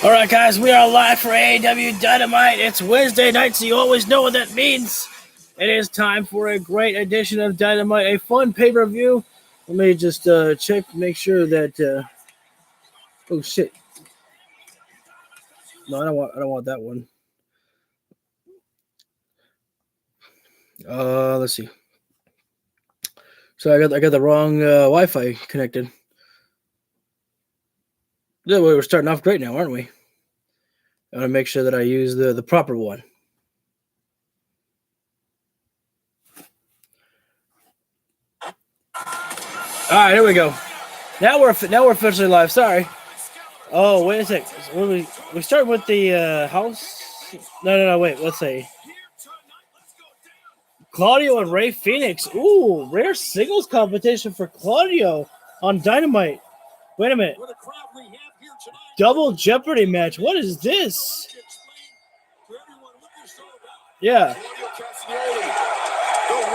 All right, guys, we are live for AEW Dynamite. It's Wednesday night, so you always know what that means. It is time for a great edition of Dynamite, a fun pay-per-view. Let me just check, make sure that. Oh shit! No, I don't want that one. Let's see. So I got the wrong Wi-Fi connected. Yeah, we're starting off great now, aren't we? I want to make sure that I use the proper one. All right, here we go. Now we're officially live. Sorry. Oh, wait a sec. We start with the house. No. Wait. Let's see. Claudio and Rey Fenix. Ooh, rare singles competition for Claudio on Dynamite. Wait a minute. Double Jeopardy match. What is this? Yeah. The Ring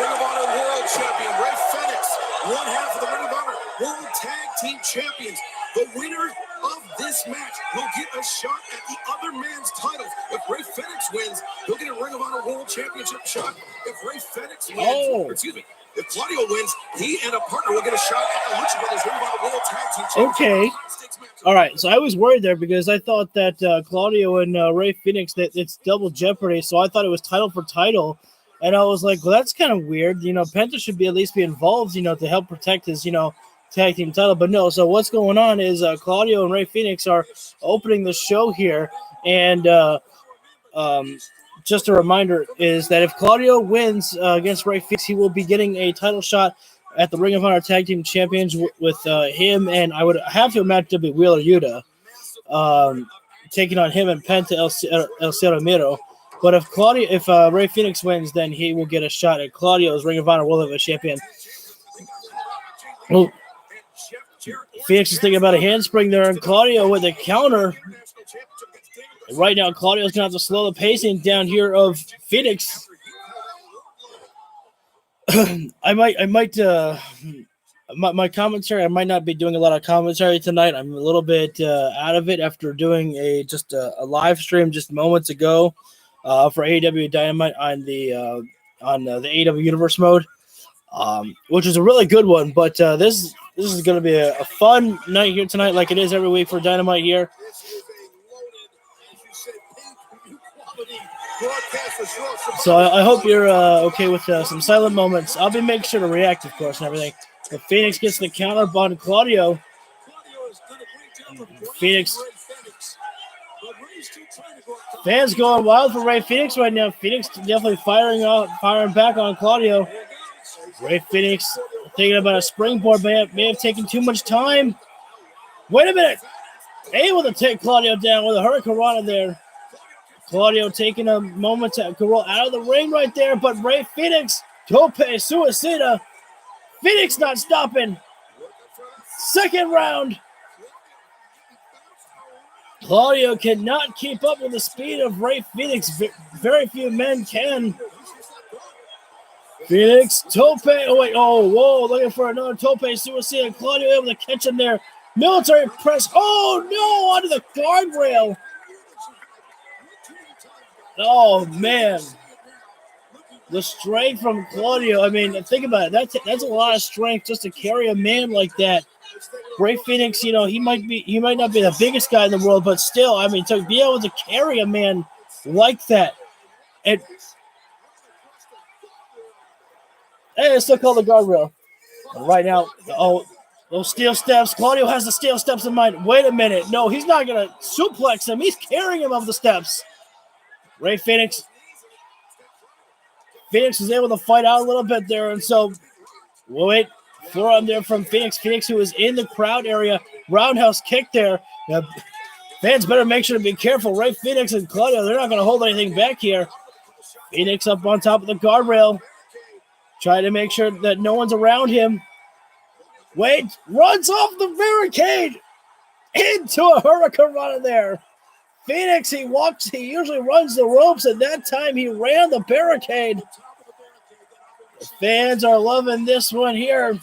of Honor World Champion, Rey Fenix, one half of the Ring of Honor World Tag Team Champions. The winner of this match will get a shot at the other man's titles. If Rey Fenix wins, he'll get a Ring of Honor World Championship shot. If Rey Fenix wins, if Claudio wins, he and a partner will get a shot at the Lucha Brothers Ring of Honor World Tag Team Champions. Okay. All right, so I was worried there because I thought that Claudio and Rey Fenix, that it's double jeopardy, so I thought it was title for title, and I was like, well, that's kind of weird. You know, Penta should at least be involved, you know, to help protect his, you know, tag team title. But no, so what's going on is Claudio and Rey Fenix are opening the show here, and just a reminder is that if Claudio wins against Rey Fenix, he will be getting a title shot at the Ring of Honor Tag Team Champions with him, and I would have to imagine to be Wheeler Yuta taking on him and Penta El Cero Miro. But if Rey Fenix wins, then he will get a shot at Claudio's Ring of Honor World Heavyweight Champion. Oh, Phoenix is thinking about a handspring there, and Claudio with a counter. Right now, Claudio's going to have to slow the pacing down here of Phoenix. My commentary, I might not be doing a lot of commentary tonight. I'm a little bit out of it after doing a live stream just moments ago for AEW Dynamite on the AEW Universe mode, which is a really good one. But this is going to be a fun night here tonight, like it is every week for Dynamite here. So I hope you're okay with some silent moments. I'll be making sure to react, of course, and everything. But Phoenix gets the counter on Claudio. Phoenix. Fans going wild for Rey Fenix right now. Phoenix definitely firing back on Claudio. Rey Fenix thinking about a springboard, may have taken too much time. Wait a minute. Able to take Claudio down with a Hurricanrana there. Claudio taking a moment to roll out of the ring right there, but Rey Fenix, Tope Suicida. Phoenix not stopping. Second round. Claudio cannot keep up with the speed of Rey Fenix. Very few men can. Phoenix, Tope. Whoa, looking for another Tope Suicida. Claudio able to catch him there. Military press. Oh, no, onto the guardrail. Oh, man. The strength from Claudio. I mean, think about it. That's a lot of strength just to carry a man like that. Rey Fenix, you know, he might not be the biggest guy in the world, but still, I mean, to be able to carry a man like that. And hey, it's still called the guardrail. Right now, those steel steps. Claudio has the steel steps in mind. Wait a minute. No, he's not going to suplex him. He's carrying him up the steps. Rey Fenix. Phoenix is able to fight out a little bit there, and so wait. Forearm there from Phoenix. Phoenix, who is in the crowd area. Roundhouse kick there. Now, fans better make sure to be careful. Rey Fenix and Claudio, they're not going to hold anything back here. Phoenix up on top of the guardrail. Trying to make sure that no one's around him. Wait, runs off the barricade into a Hurricanrana there. Phoenix, he usually runs the ropes, and that time he ran the barricade. The fans are loving this one here.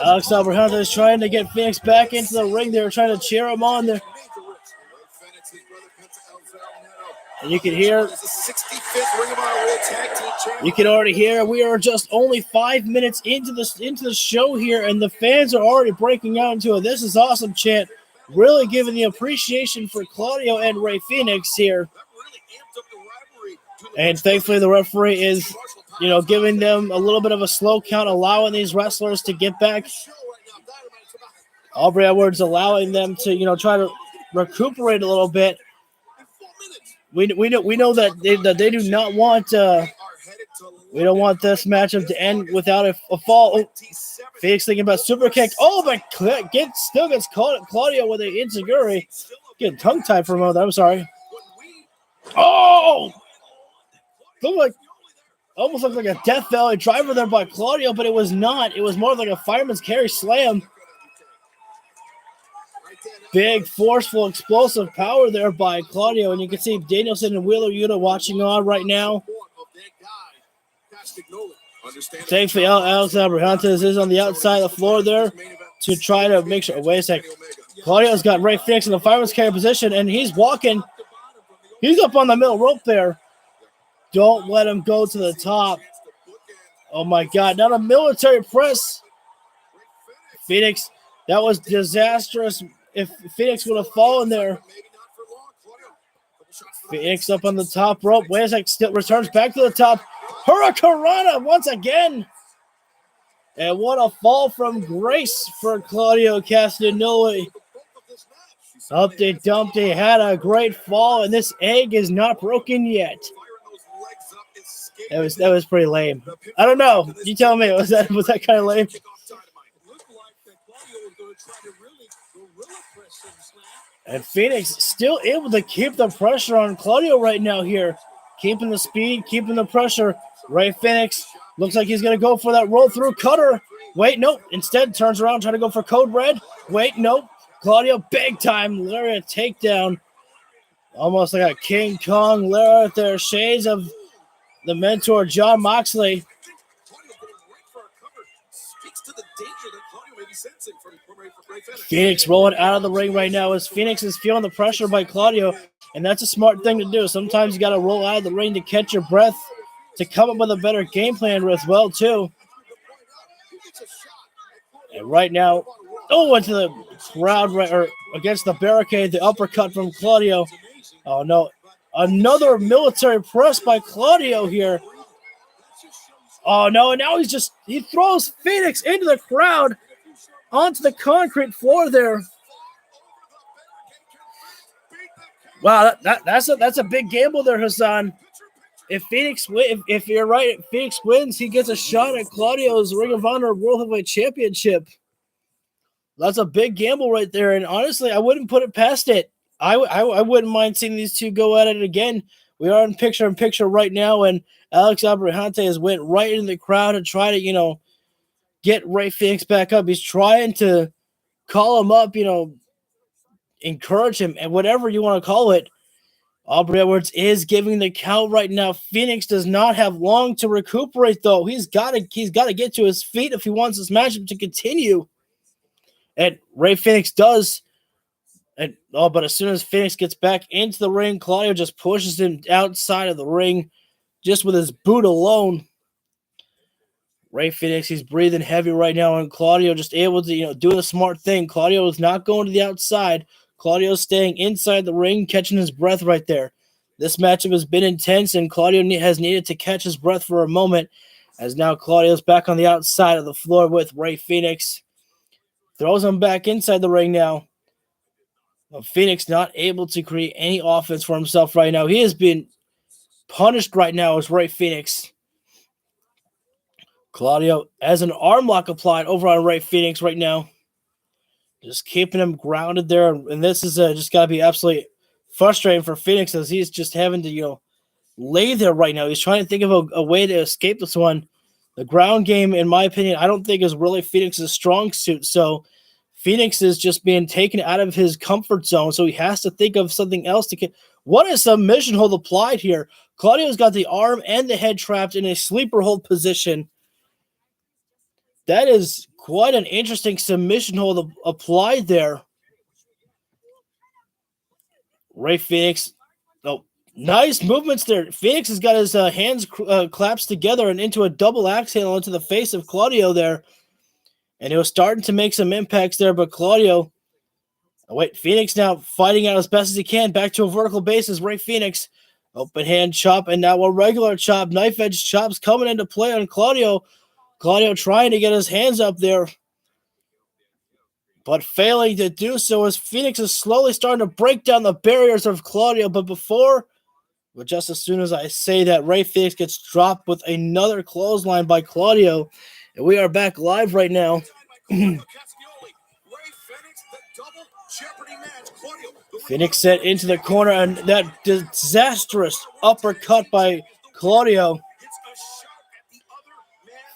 Alex Abrahante is trying to get Phoenix back into the ring. They were trying to cheer him on there. And you can hear, you can already hear, we are just only 5 minutes into the show here, and the fans are already breaking out into a "This is awesome" chant, really giving the appreciation for Claudio and Rey Fenix here. And thankfully, the referee is, giving them a little bit of a slow count, allowing these wrestlers to get back. Aubrey Edwards allowing them to, try to recuperate a little bit. We know that they do not want. We don't want this matchup to end without a fall. Oh, Phoenix thinking about super kick. Oh, but still gets caught. Claudio with an enziguri. Getting tongue tied for a moment. I'm sorry. Oh, almost looked like a Death Valley driver there by Claudio, but it was not. It was more like a fireman's carry slam. Big, forceful, explosive power there by Claudio. And you can see Danielson and Wheeler Yuta watching on right now. Thankfully, Alex Abrahantes is on the outside of the floor there to try to make sure. Wait a sec. Claudio's got Rey Fenix in the fireman's carry position, and he's walking. He's up on the middle rope there. Don't let him go to the top. Oh, my God. Not a military press. Phoenix, that was disastrous. If Phoenix would have fallen there. Phoenix up on the top rope. Wait a sec. Still returns back to the top. Hurricanrana once again. And what a fall from grace for Claudio Castagnoli. Humpty Dumpty had a great fall, and this egg is not broken yet. That was pretty lame. I don't know. You tell me. Was that kind of lame? And Phoenix still able to keep the pressure on Claudio right now here. Keeping the speed, keeping the pressure. Rey Fenix looks like he's going to go for that roll through cutter. Wait, nope. Instead, turns around, trying to go for Code Red. Wait, nope. Claudio, big time lariat takedown. Almost like a King Kong lariat there. Shades of the mentor, John Moxley. Phoenix rolling out of the ring right now as Phoenix is feeling the pressure by Claudio, and that's a smart thing to do. Sometimes you got to roll out of the ring to catch your breath, to come up with a better game plan as well, too. And right now, into the crowd, or against the barricade, the uppercut from Claudio. Oh, no. Another military press by Claudio here. Oh, no, and now he throws Phoenix into the crowd onto the concrete floor there. Wow, that's a big gamble there, Hassan. If you're right, if Phoenix wins, he gets a shot at Claudio's Ring of Honor World Heavyweight Championship. That's a big gamble right there, and honestly, I wouldn't put it past it. I wouldn't mind seeing these two go at it again. We are in picture right now, and Alex Abrahante has went right in the crowd and try to, get Rey Fenix back up. He's trying to call him up, encourage him, and whatever you want to call it. Aubrey Edwards is giving the count right now. Phoenix does not have long to recuperate, though. He's got to get to his feet if he wants this matchup to continue. And Rey Fenix does. But as soon as Phoenix gets back into the ring, Claudio just pushes him outside of the ring just with his boot alone. Rey Fenix, he's breathing heavy right now, and Claudio just able to, do the smart thing. Claudio is not going to the outside. Claudio staying inside the ring, catching his breath right there. This matchup has been intense, and Claudio has needed to catch his breath for a moment, as now Claudio's back on the outside of the floor with Rey Fenix. Throws him back inside the ring now. Phoenix not able to create any offense for himself right now. He has been punished right now as Rey Fenix. Claudio has an arm lock applied over on Rey Fenix right now. Just keeping him grounded there. And this is just got to be absolutely frustrating for Phoenix as he's just having to, lay there right now. He's trying to think of a way to escape this one. The ground game, in my opinion, I don't think is really Phoenix's strong suit. So Phoenix is just being taken out of his comfort zone. So he has to think of something else to get. What a submission hold applied here. Claudio's got the arm and the head trapped in a sleeper hold position. That is quite an interesting submission hold applied there. Ray Phoenix, oh, nice movements there. Phoenix has got his hands clasped together and into a double axe handle into the face of Claudio there. And it was starting to make some impacts there, but Claudio, Phoenix now fighting out as best as he can. Back to a vertical basis. Ray Phoenix, open hand chop, and now a regular chop. Knife edge chops coming into play on Claudio. Claudio trying to get his hands up there, but failing to do so as Phoenix is slowly starting to break down the barriers of Claudio. But just as soon as I say that, Ray Phoenix gets dropped with another clothesline by Claudio. And we are back live right now. Phoenix set into the corner, and that disastrous uppercut by Claudio.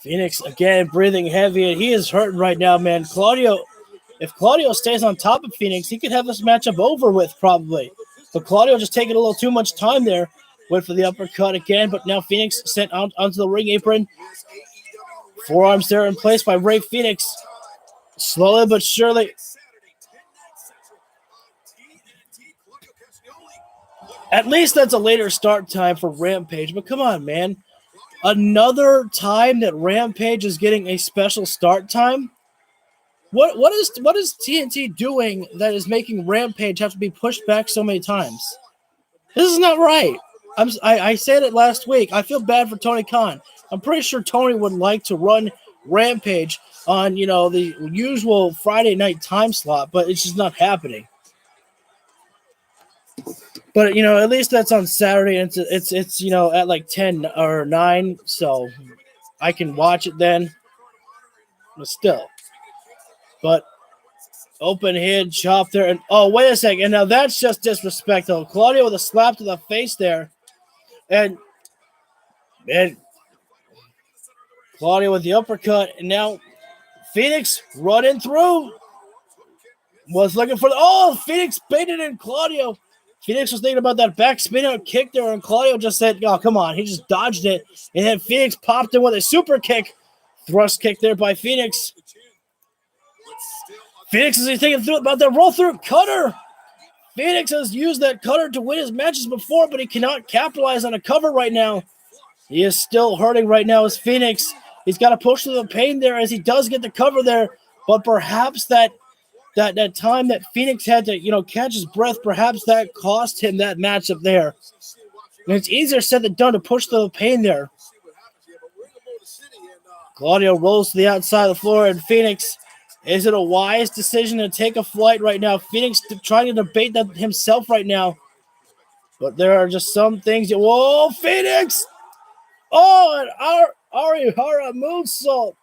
Phoenix again breathing heavy, and he is hurting right now, man. If Claudio stays on top of Phoenix, he could have this matchup over with probably. But Claudio just taking a little too much time there. Went for the uppercut again, but now Phoenix sent out onto the ring apron. Forearms there in place by Ray Phoenix. Slowly but surely. At least that's a later start time for Rampage, but come on, man. Another time that Rampage is getting a special start time? What is TNT doing that is making Rampage have to be pushed back so many times? This is not right. I said it last week. I feel bad for Tony Khan. I'm pretty sure Tony would like to run Rampage on, the usual Friday night time slot, but it's just not happening. But, at least that's on Saturday, and it's at like 10 or 9, so I can watch it then. But still. But open hand chop there. And oh, wait a second. And now that's just disrespectful. Claudio with a slap to the face there. And Claudio with the uppercut. And now Phoenix running through. Was looking for Phoenix baited in Claudio. Phoenix was thinking about that back spin out kick there, and Claudio just said, oh, come on. He just dodged it. And then Phoenix popped in with a super kick. Thrust kick there by Phoenix. Phoenix is thinking about that roll through cutter. Phoenix has used that cutter to win his matches before, but he cannot capitalize on a cover right now. He is still hurting right now as Phoenix. He's got to push through the pain there as he does get the cover there, but perhaps that time that Phoenix had to, catch his breath, perhaps that cost him that matchup there. And it's easier said than done to push through the pain there. Claudio rolls to the outside of the floor, and Phoenix, is it a wise decision to take a flight right now? Phoenix trying to debate that himself right now. But there are just some things. Whoa, Phoenix! Oh, and Arihara moonsault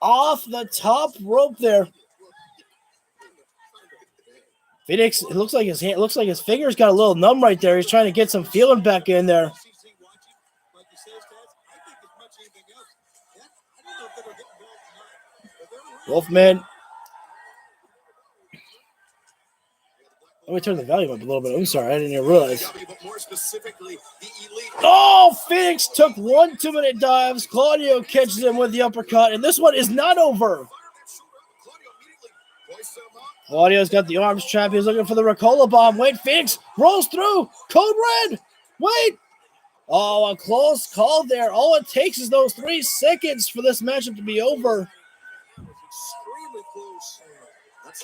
off the top rope there. Phoenix, it looks like his fingers got a little numb right there. He's trying to get some feeling back in there. Wolfman. Let me turn the volume up a little bit. I'm sorry, I didn't even realize. Oh, Phoenix took one too-minute dives. Claudio catches him with the uppercut, and this one is not over. Claudio's got the arms trapped. He's looking for the Ricola bomb. Wait, Phoenix rolls through. Code red. Wait. Oh, a close call there. All it takes is those 3 seconds for this matchup to be over.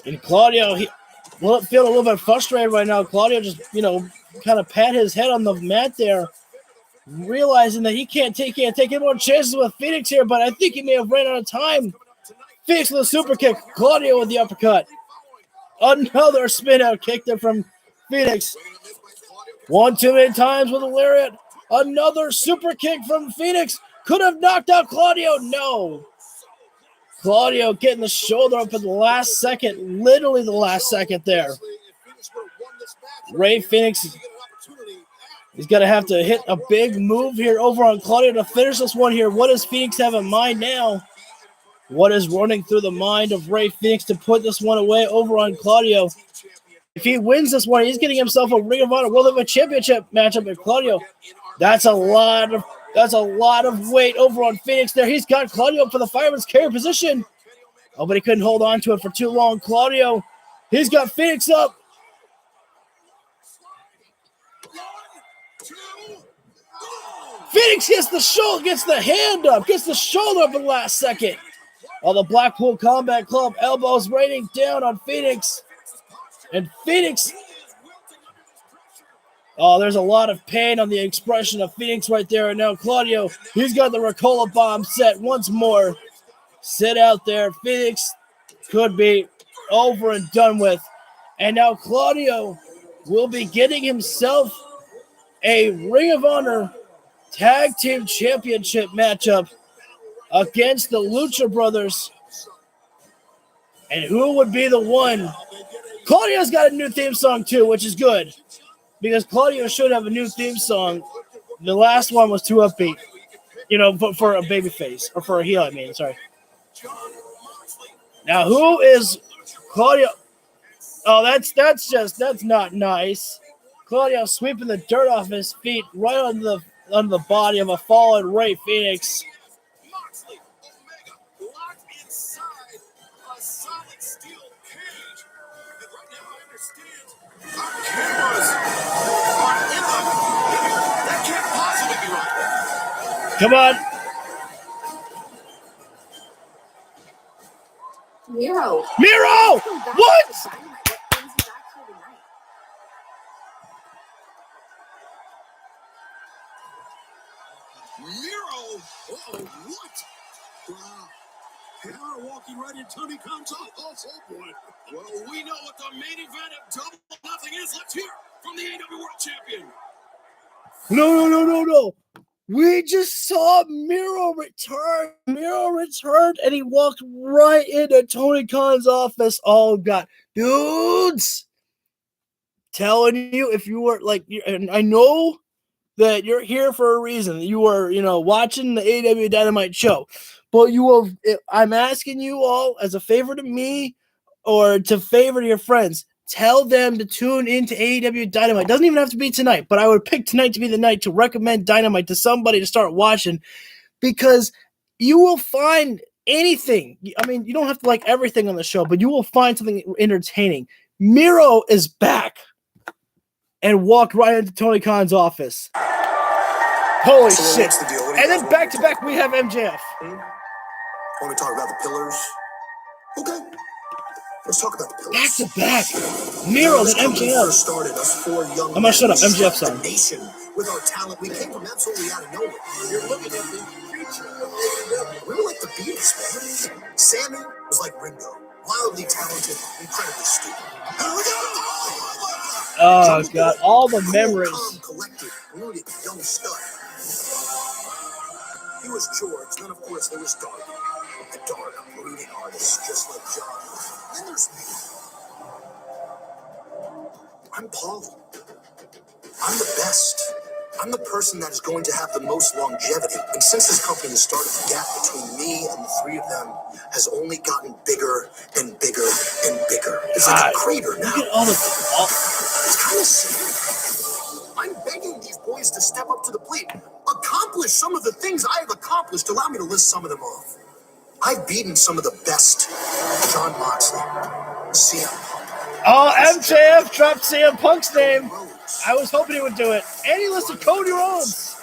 And Claudio, he feeling a little bit frustrated right now. Claudio just, kind of pat his head on the mat there, realizing that he can't take any more chances with Phoenix here, but I think he may have ran out of time. Phoenix with a super kick. Claudio with the uppercut. Another spin out kick there from Phoenix. 1 too many times with a lariat. Another super kick from Phoenix. Could have knocked out Claudio. No. Claudio getting the shoulder up at the last second. Literally the last second there. Ray Phoenix is going to have to hit a big move here over on Claudio to finish this one here. What does Phoenix have in mind now? What is running through the mind of Ray Phoenix to put this one away over on Claudio? If he wins this one, he's getting himself a Ring of Honor World Heavyweight Championship matchup with Claudio. That's a lot of That's a lot of weight over on Phoenix there. He's got Claudio up for the fireman's carry position. Oh, but he couldn't hold on to it for too long. Claudio, he's got Phoenix up. Phoenix gets the shoulder, gets the hand up, gets the shoulder up in the last second. Oh, the Blackpool Combat Club elbows raining down on Phoenix. And Phoenix, oh, there's a lot of pain on the expression of Phoenix right there. And now Claudio, he's got the Ricola bomb set once more. Sit out there. Phoenix could be over and done with. And now Claudio will be getting himself a Ring of Honor Tag Team Championship matchup against the Lucha Brothers. And who would be the one? Claudio's got a new theme song too, which is good. Because Claudio should have a new theme song. The last one was too upbeat. You know, for a babyface. Or for a heel, I mean, sorry. Now, who is Claudio? Oh, that's not nice. Claudio sweeping the dirt off his feet right on the body of a fallen Rey Fenix. Come on. Miro! What? Miro? Uh-oh, what? Wow. Power walking right into Tony comes off. Oh, boy. Well, we know what the main event of Double Nothing is. Let's hear from the AEW World Champion. No. We just saw Miro return. Miro returned, and he walked right into Tony Khan's office. Oh, God. Dudes! Telling you, if you were, like, and I know that you're here for a reason. You were, watching the AEW Dynamite show. But I'm asking you all, as a favor to me or to favor to your friends, tell them to tune into AEW Dynamite. It doesn't even have to be tonight, but I would pick tonight to be the night to recommend Dynamite to somebody to start watching, because you will find anything. I mean, you don't have to like everything on the show, but you will find something entertaining. Miro is back and walked right into Tony Khan's office. Holy shit. And then back to back, we have MJF. Want to talk about the pillars? Okay. Let's talk about the pillars. Back to back. Miro and MJF. Started us four young I'm gonna shut up. MJF song. Nation with our talent. We came from absolutely out of nowhere. You're looking at the future of AEW. We were like the Beatles, man. Sammy was like Ringo. Wildly talented, incredibly stupid. Oh, God. All the memories. Collected, rooted, young stud. He was George, then of course there was Dark. A dark, brooding artist just like John. Then there's me. I'm Paul. I'm the best. I'm the person that is going to have the most longevity. And since this company has started, the gap between me and the three of them has only gotten bigger and bigger and bigger. It's like a crater now. Look at all the... It's kind of sad. I'm begging these boys to step up to the plate. Accomplish some of the things I have accomplished. Allow me to list some of them off. I've beaten some of the best. John Moxley, CM Punk. Oh, MJF dropped CM Punk's name. I was hoping he would do it. And he listed Cody Rhodes.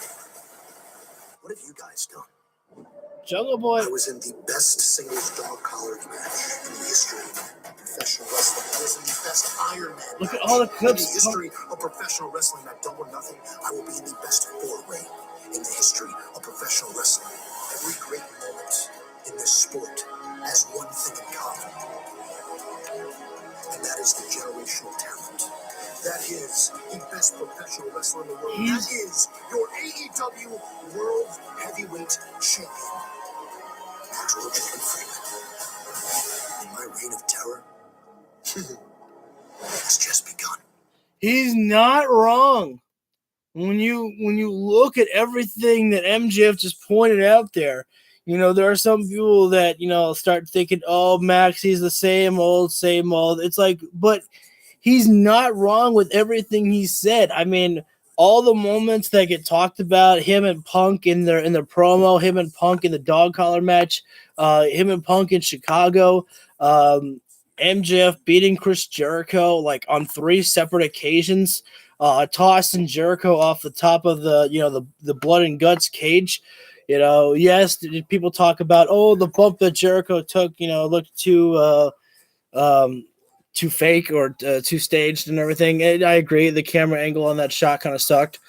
What have you guys done? Jungle Boy. I was in the best singles dog-collared match in the history of professional wrestling. I was in the best Iron Man Look at match all the in clips. the history of professional wrestling. That Double Nothing. I will be in the best four-way in the history of professional wrestling. Every great moment in this sport has one thing in common, and that is the generational talent. That is the best professional wrestler in the world. That is your AEW World Heavyweight Champion, Actual Chicken Freeman. And my reign of terror has just begun. He's not wrong. When you look at everything that MJF just pointed out there, there are some people that, start thinking, oh, Max, he's the same old. It's like, but he's not wrong with everything he said. I mean, all the moments that get talked about, him and Punk in their promo, him and Punk in the dog collar match, him and Punk in Chicago, MJF beating Chris Jericho like on 3 separate occasions, tossing Jericho off the top of the blood and guts cage. Yes, people talk about the bump that Jericho took, looked too fake or too staged and everything. And I agree, the camera angle on that shot kind of sucked.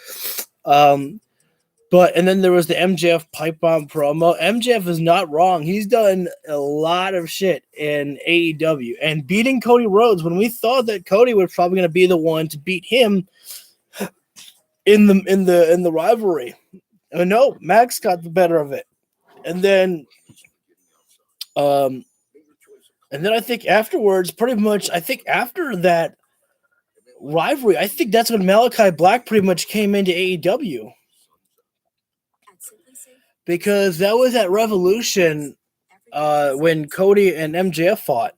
But and then there was the MJF pipe bomb promo. MJF is not wrong. He's done a lot of shit in AEW and beating Cody Rhodes when we thought that Cody was probably going to be the one to beat him in the rivalry. No, Max got the better of it. And then I think afterwards, pretty much, I think after that rivalry, I think that's when Malachi Black pretty much came into AEW. Because that was at Revolution when Cody and MJF fought.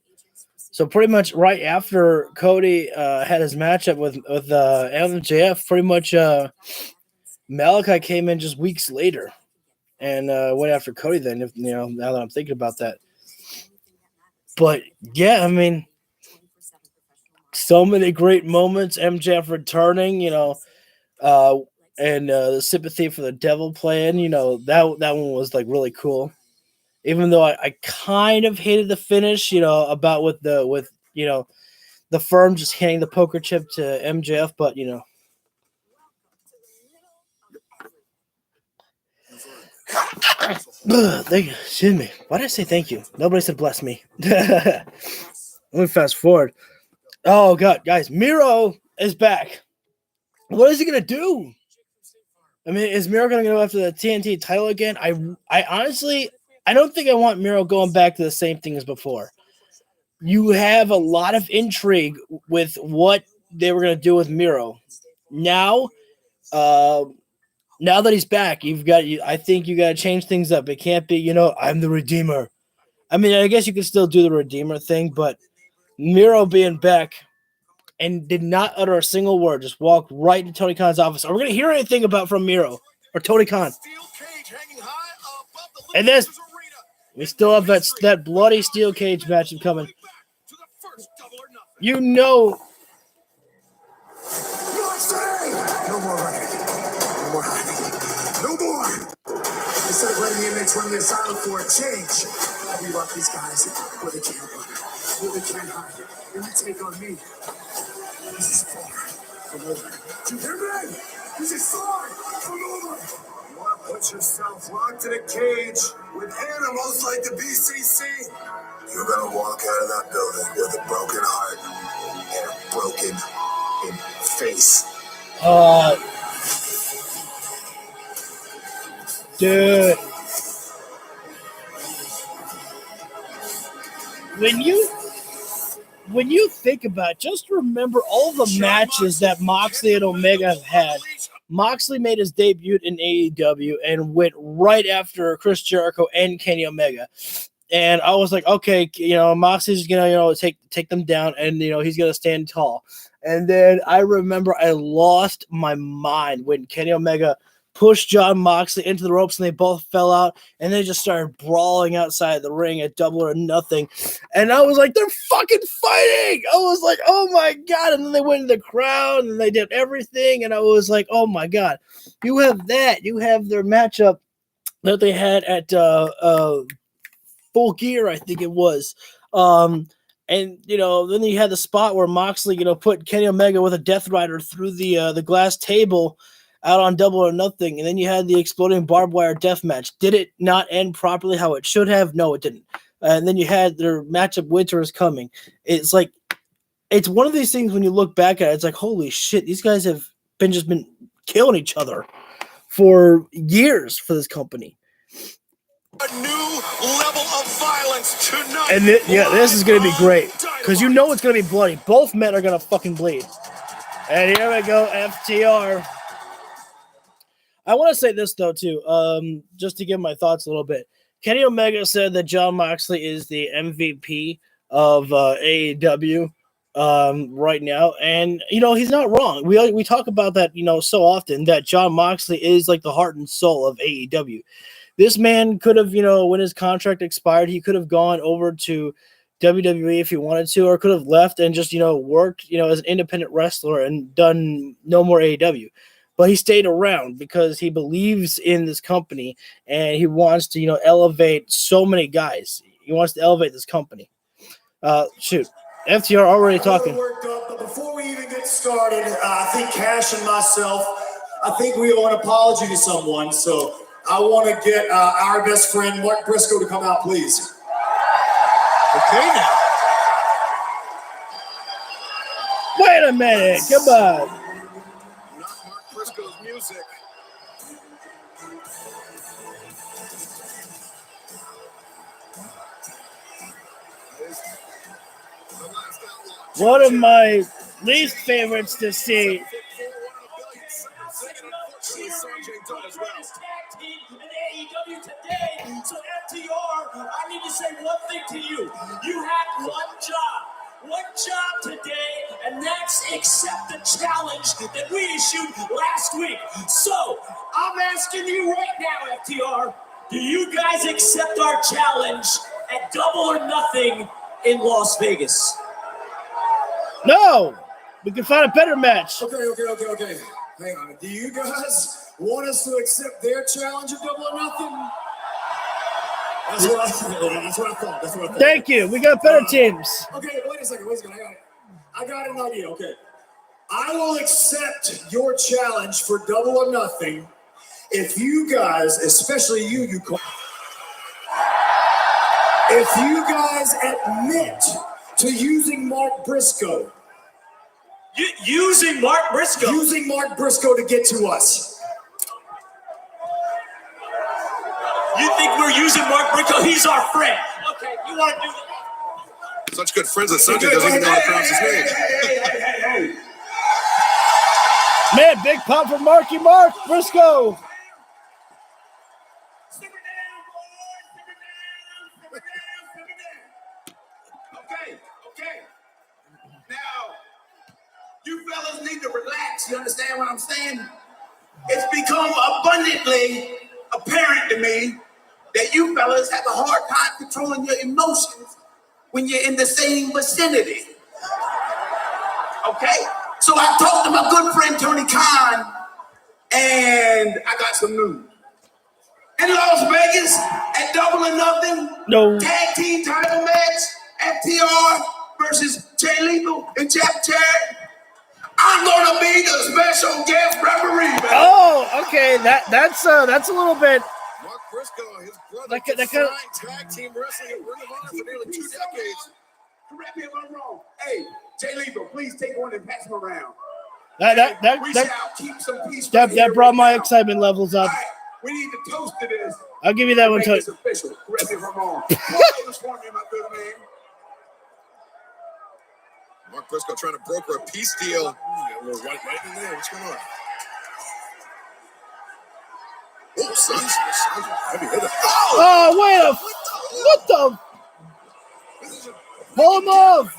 So pretty much right after Cody had his matchup with MJF, pretty much Malachi came in just weeks later and went after Cody then, now that I'm thinking about that. But yeah, I mean, so many great moments. MJF returning, and the sympathy for the devil playing, that one was like really cool. Even though I kind of hated the finish, about with the firm just handing the poker chip to MJF, but excuse me. Why did I say thank you? Nobody said bless me. Let me fast forward. Oh god, guys, Miro is back. What is he gonna do? I mean, is Miro gonna go after the TNT title again? I honestly, I don't think I want Miro going back to the same thing as before. You have a lot of intrigue with what they were gonna do with Miro. Now that he's back, I think you got to change things up. It can't be, I'm the Redeemer. I mean, I guess you could still do the Redeemer thing, but Miro being back and did not utter a single word, just walked right into Tony Khan's office. Are we going to hear anything from Miro or Tony Khan? And this, we still have that bloody steel cage match coming. No more running. No more hiding. No more. Instead of letting the inmates run the asylum for a change, we lock these guys where they can't run, where they can't hide. And you take on me. This is far from over. Do you hear me? This is far from over. You want to put yourself locked in a cage with animals like the BCC? You're going to walk out of that building with a broken heart and a broken face. Dude. When you think about it, just remember all the matches that Moxley and Omega have had. Moxley made his debut in AEW and went right after Chris Jericho and Kenny Omega. And I was like, okay, Moxley's gonna, take them down, and he's gonna stand tall. And then I remember I lost my mind when Kenny Omega pushed John Moxley into the ropes, and they both fell out, and they just started brawling outside the ring at Double or Nothing. And I was like, they're fucking fighting! I was like, oh my god! And then they went in the crowd, and they did everything, and I was like, oh my god. You have that. You have their matchup that they had at Full Gear, I think it was. And, then you had the spot where Moxley, put Kenny Omega with a Death Rider through the glass table out on Double or Nothing, and then you had the exploding barbed wire death match. Did it not end properly how it should have? No, it didn't. And then you had their matchup, Winter is Coming. It's like, it's one of these things when you look back at it, it's like, holy shit, these guys have been killing each other for years for this company. A new level of violence tonight. And this is going to be great because it's going to be bloody. Both men are going to fucking bleed. And here we go, FTR. I want to say this, though, too, just to give my thoughts a little bit. Kenny Omega said that John Moxley is the MVP of AEW. right now, and he's not wrong. We talk about that so often, that Jon Moxley is like the heart and soul of AEW. This man could have, when his contract expired, he could have gone over to WWE if he wanted to, or could have left and just worked as an independent wrestler and done no more AEW. But he stayed around because he believes in this company and he wants to elevate so many guys. He wants to elevate this company. Shoot. FTR already talking. Worked up, but before we even get started, I think Cash and myself, I think we owe an apology to someone. So I want to get our best friend, Mark Briscoe, to come out, please. Okay, now. Wait a minute. Come on. Not Mark Briscoe's music. One of my least favorites to see. So FTR, I need to say one thing to you. You had one job today, and that's accept the challenge that we issued last week. So I'm asking you right now, FTR, do you guys accept our challenge at Double or Nothing in Las Vegas? No, we can find a better match. Okay. Hang on. Do you guys want us to accept their challenge at Double or Nothing? That's what I thought. Thank you. We got better teams. Okay, wait a second. I got an idea. Okay. I will accept your challenge for Double or Nothing if you guys, especially you if you guys admit to using Mark Briscoe. Using Mark Briscoe? Using Mark Briscoe to get to us. You think we're using Mark Briscoe? He's our friend. Okay, you want to do that? Such good friends that Sanjay doesn't even know how to pronounce his name. Hey. Man, big pop for Mark Briscoe. Simmer down, boys. Okay. Now, you fellas need to relax. You understand what I'm saying? It's become abundantly apparent to me that you fellas have a hard time controlling your emotions when you're in the same vicinity. Okay? So I talked to my good friend Tony Khan, and I got some news. In Las Vegas, at Double or Nothing, tag team title match, FTR versus Jay Lethal and Jeff Jarrett. I'm gonna be the special guest referee, man. Oh, okay. That's a little bit. Mark Briscoe, his brother, that defined kind tag team wrestling at Ring of Honor for nearly 2 decades. Correct me if I'm wrong. Hey, Jay Lethal, please take one and pass him around. That shall keep some peace. That brought my excitement levels up. All right, we need to toast to this. I'll give you that one, Tony. It's official. Correct me if I'm wrong. For me, my good man. Mark Briscoe trying to broker a peace deal. A little right in there. What's going on? Oh, Son's heavy hitter. Oh, what the? Pull him off.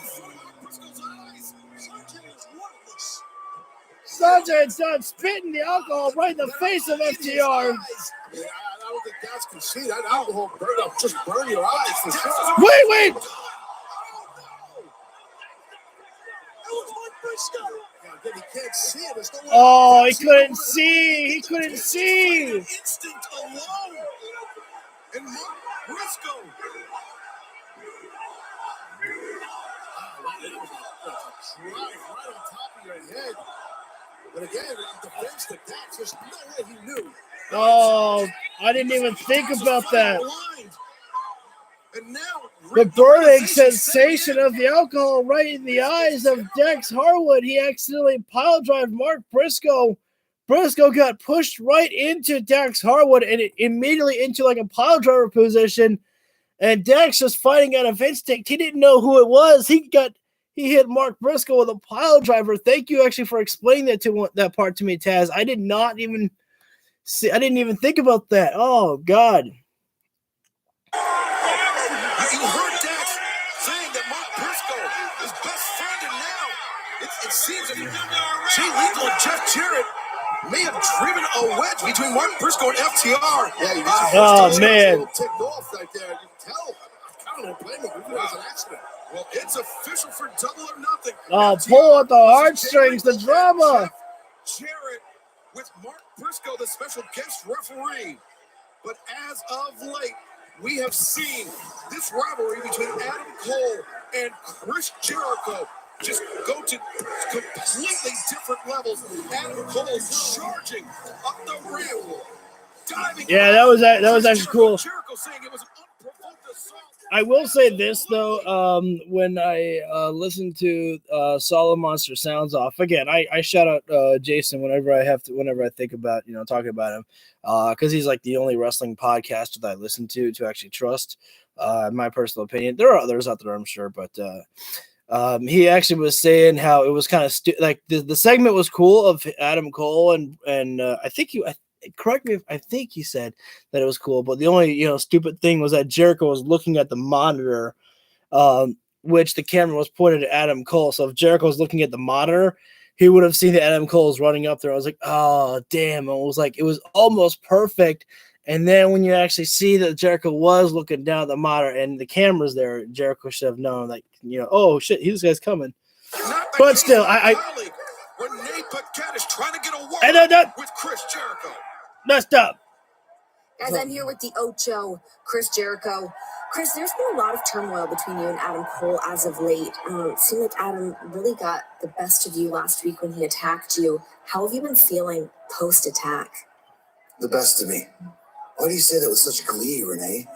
Sanjay's done spitting the alcohol right in the face of FTR. I don't think that's conceit. That alcohol just burn your eyes for sure. Wait. He can't see it. Oh, he couldn't see. Instinct alone. And Mark Briscoe. Drive right on top of your head. But again, defense to Dax, there's no way he knew. Oh, I didn't even think about that. And now, the burning sensation of the alcohol right in the eyes of Dax Harwood. He accidentally pile drive Mark Briscoe. Briscoe got pushed right into Dax Harwood and immediately into like a pile driver position. And Dax just fighting out of instinct. He didn't know who it was. He hit Mark Briscoe with a pile driver. Thank you actually for explaining that part to me, Taz. I didn't even think about that. Oh God. You heard Dax saying that Mark Briscoe is best friend and now seems Jay Lethal and Jeff Jarrett may have driven a wedge between Martin Briscoe and FTR. Yeah, oh, man. Ticked off right there. You can tell. I don't blame him. It was an accident. Well, it's official for Double or Nothing. Oh, pull at the heartstrings, the drama. Jarrett with Mark Briscoe, the special guest referee. But as of late, we have seen this rivalry between Adam Cole and Chris Jericho just go to completely different levels. Adam Cole charging up the ramp, diving. Yeah, that was actually cool. Jericho saying it was an unprovoked assault. I will say this though, when I listen to Solid Monster Sounds Off again, I shout out Jason whenever I think about talking about him, because he's like the only wrestling podcaster that I listen to actually trust. In my personal opinion, there are others out there, I'm sure, but he actually was saying how it was kind of like the segment was cool of Adam Cole and I think correct me if I think he said that it was cool, but the only stupid thing was that Jericho was looking at the monitor, which the camera was pointed at Adam Cole. So if Jericho was looking at the monitor, he would have seen that Adam Cole was running up there. I was like, oh damn! It was almost perfect. And then when you actually see that Jericho was looking down at the monitor and the camera's there, Jericho should have known, oh shit, this guy's coming. But still, When Nate Paquette is trying to get a word with Chris Jericho. Messed up. As I'm here with the Ocho, Chris Jericho. Chris, there's been a lot of turmoil between you and Adam Cole as of late. It seemed like Adam really got the best of you last week when he attacked you. How have you been feeling post-attack? The best of me. Why do you say that with such glee, Renee?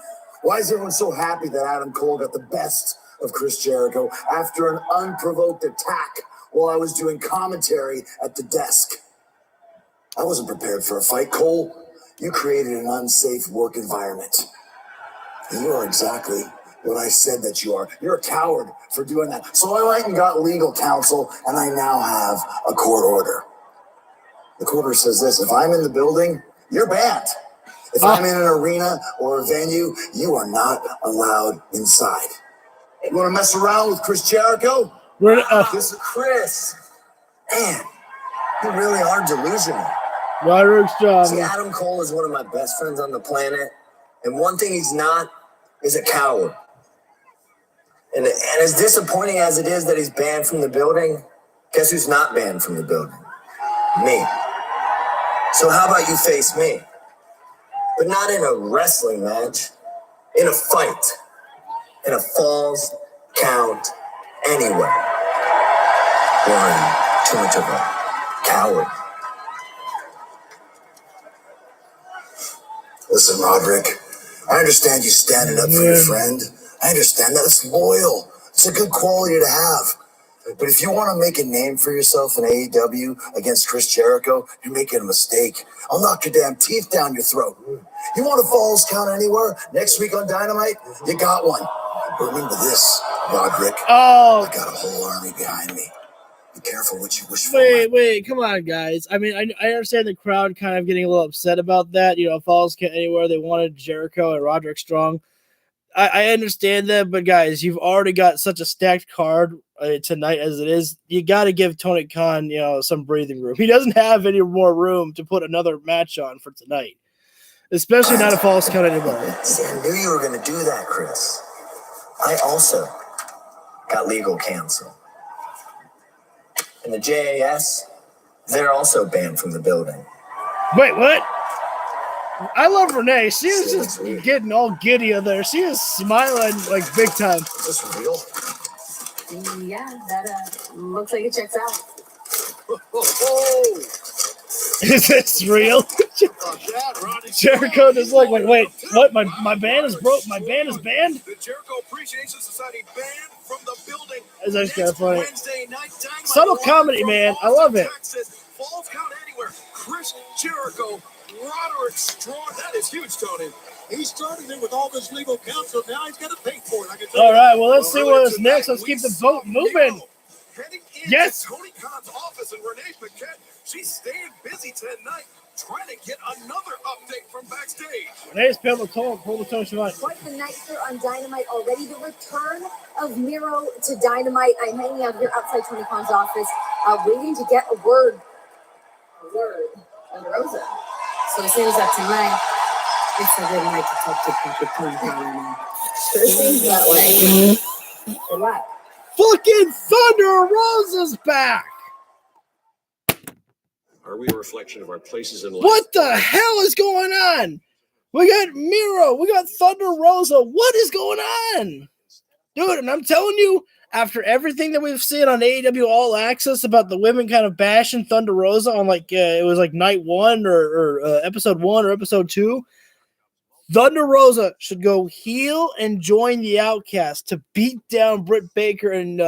Why is everyone so happy that Adam Cole got the best of Chris Jericho after an unprovoked attack while I was doing commentary at the desk? I wasn't prepared for a fight, Cole. You created an unsafe work environment. And you are exactly what I said that you are. You're a coward for doing that. So I went and got legal counsel, and I now have a court order. The court order says this: if I'm in the building, you're banned. If I'm in an arena or a venue, you are not allowed inside. You want to mess around with Chris Jericho? This is Chris. Man, you really are delusional. Roderick's job. See, Adam Cole is one of my best friends on the planet, and one thing he's not is a coward. And as disappointing as it is that he's banned from the building, guess who's not banned from the building? Me. So how about you face me? But not in a wrestling match, in a fight, in a falls count anywhere. Or I'm too much of a coward. Listen, Roderick, I understand you standing up for your friend. I understand that. It's loyal. It's a good quality to have. But if you want to make a name for yourself in AEW against Chris Jericho, you're making a mistake. I'll knock your damn teeth down your throat. You want a falls count anywhere? Next week on Dynamite, you got one. But remember this, Roderick. Oh. I got a whole army behind me. Be careful what you wish for. Wait, come on, guys. I mean, I understand the crowd kind of getting a little upset about that. Falls count anywhere. They wanted Jericho and Roderick Strong. I understand that, but guys, you've already got such a stacked card tonight as it is. You got to give Tony Khan, some breathing room. He doesn't have any more room to put another match on for tonight, especially not a falls count anymore. See, I knew you were going to do that, Chris. I also got legal counsel. And the JAS, they're also banned from the building. Wait, what? I love Renee. She is just getting all giddy up there. She is smiling like big time. Is this real? Yeah, that looks like it checks out. Is this real? Jericho just like, wait, what? My band is broke. My band is banned? The Jericho Appreciation Society banned from the building. That's actually kind of funny. Wednesday night, Dynamite. Subtle comedy, man. I love it. Falls count anywhere. Chris Jericho, Roderick Strong. That is huge, Tony. He started it with all this legal counsel. Now he's got to pay for it. All right, well, let's see what is next. Let's keep the boat moving. Heading into Yes. Tony Khan's office, and Renee Paquette, she's staying busy tonight, trying to get another update from backstage. Renee's Pimble pull the toe shot. Quite the night here on Dynamite already. The return of Miro to Dynamite. I'm hanging out here outside Tony Khan's office. waiting to get a word. ThunderRosa. So it seems that tonight, it's a good night to talk to Patrick Cunningham. Sure seems that way. Good luck. Fucking Thunder Rosa's back. Are we a reflection of our places in life? What the hell is going on? We got Miro. We got Thunder Rosa. What is going on? Dude, and I'm telling you, after everything that we've seen on AEW All Access about the women kind of bashing Thunder Rosa on it was like night 1 or episode 1 or episode 2, Thunder Rosa should go heel and join the Outcast to beat down Britt Baker and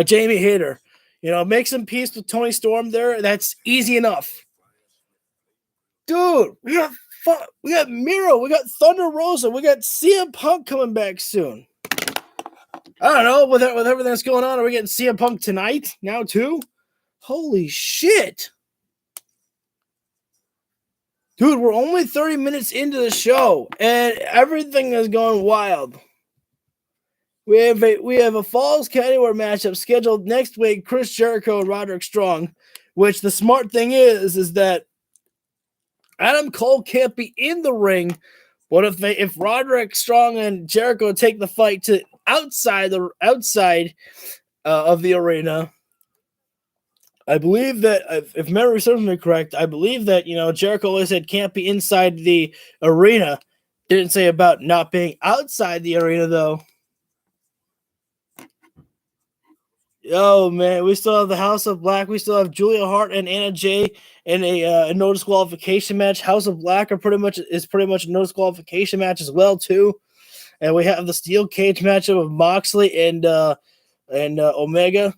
Jamie Hayter. Make some peace with Tony Storm there. That's easy enough. Dude, we got Miro, we got Thunder Rosa, we got CM Punk coming back soon. I don't know, with everything that's going on, are we getting CM Punk tonight now too? Holy shit. Dude, we're only 30 minutes into the show, and everything is going wild. We have a Falls County War matchup scheduled next week, Chris Jericho and Roderick Strong, which the smart thing is that Adam Cole can't be in the ring, but if Roderick Strong and Jericho take the fight to outside of the arena, I believe that if memory serves me correct, I believe that Jericho always said can't be inside the arena. Didn't say about not being outside the arena though. Oh man, we still have the House of Black. We still have Julia Hart and Anna Jay in a no disqualification match. House of Black is pretty much a no disqualification match as well too. And we have the steel cage matchup of Moxley and Omega.